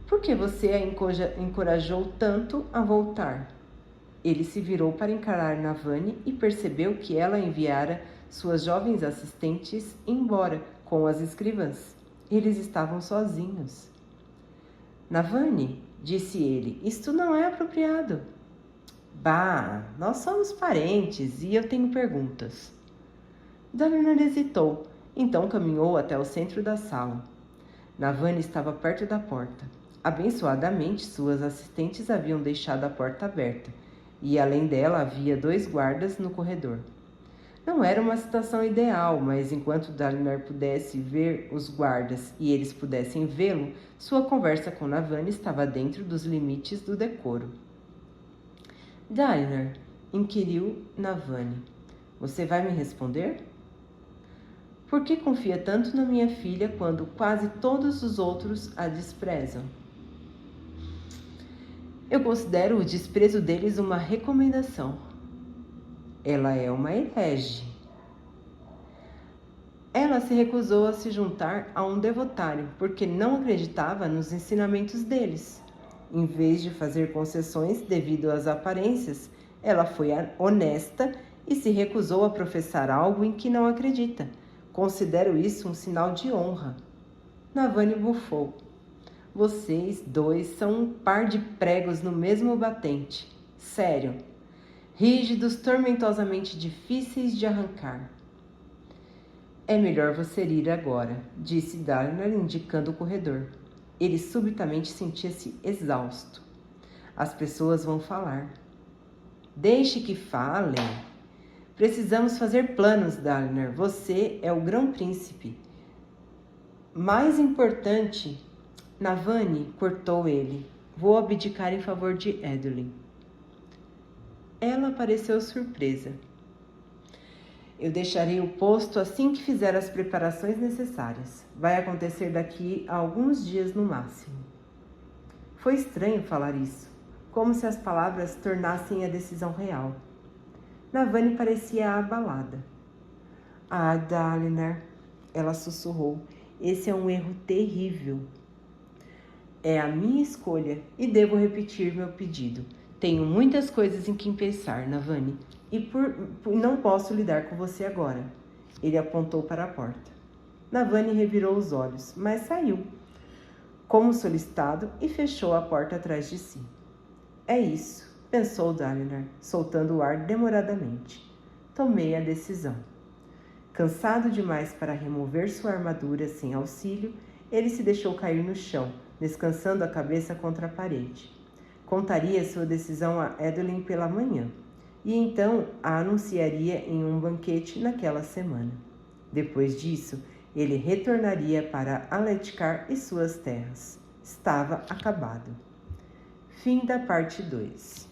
Por que você a encorajou tanto a voltar? Ele se virou para encarar Navani e percebeu que ela enviara suas jovens assistentes embora com as escrivãs. Eles estavam sozinhos. Navani, disse ele, isto não é apropriado. Bah, nós somos parentes e eu tenho perguntas. Dalinar hesitou, então caminhou até o centro da sala. Navani estava perto da porta. Abençoadamente, suas assistentes haviam deixado a porta aberta, e além dela havia 2 guardas no corredor. Não era uma situação ideal, mas enquanto Dalinar pudesse ver os guardas e eles pudessem vê-lo, sua conversa com Navani estava dentro dos limites do decoro. Dalinar, inquiriu Navani, você vai me responder? Por que confia tanto na minha filha quando quase todos os outros a desprezam? Eu considero o desprezo deles uma recomendação. Ela é uma herege. Ela se recusou a se juntar a um devotário porque não acreditava nos ensinamentos deles. Em vez de fazer concessões devido às aparências, ela foi honesta e se recusou a professar algo em que não acredita. Considero isso um sinal de honra. Navani bufou. Vocês 2 são um par de pregos no mesmo batente. Sério. Rígidos, tormentosamente difíceis de arrancar. É melhor você ir agora, disse Dalinar, indicando o corredor. Ele subitamente sentia-se exausto. As pessoas vão falar. Deixe que falem. Precisamos fazer planos, Dalinar. Você é o grão-príncipe. Mais importante, Navani cortou ele. Vou abdicar em favor de Edelyn. Ela pareceu surpresa. Eu deixarei o posto assim que fizer as preparações necessárias. Vai acontecer daqui a alguns dias no máximo. Foi estranho falar isso, como se as palavras tornassem a decisão real. Navani parecia abalada. Ah, Dalinar, ela sussurrou, esse é um erro terrível. É a minha escolha e devo repetir meu pedido. Tenho muitas coisas em que pensar, Navani, e não posso lidar com você agora. Ele apontou para a porta. Navani revirou os olhos, mas saiu, como solicitado, e fechou a porta atrás de si. É isso, pensou Dalinar, soltando o ar demoradamente. tomei a decisão. Cansado demais para remover sua armadura sem auxílio, ele se deixou cair no chão, descansando a cabeça contra a parede. Contaria sua decisão a Edwin pela manhã, e então a anunciaria em um banquete naquela semana. Depois disso, ele retornaria para Aletcar e suas terras. Estava acabado. Fim da parte 2.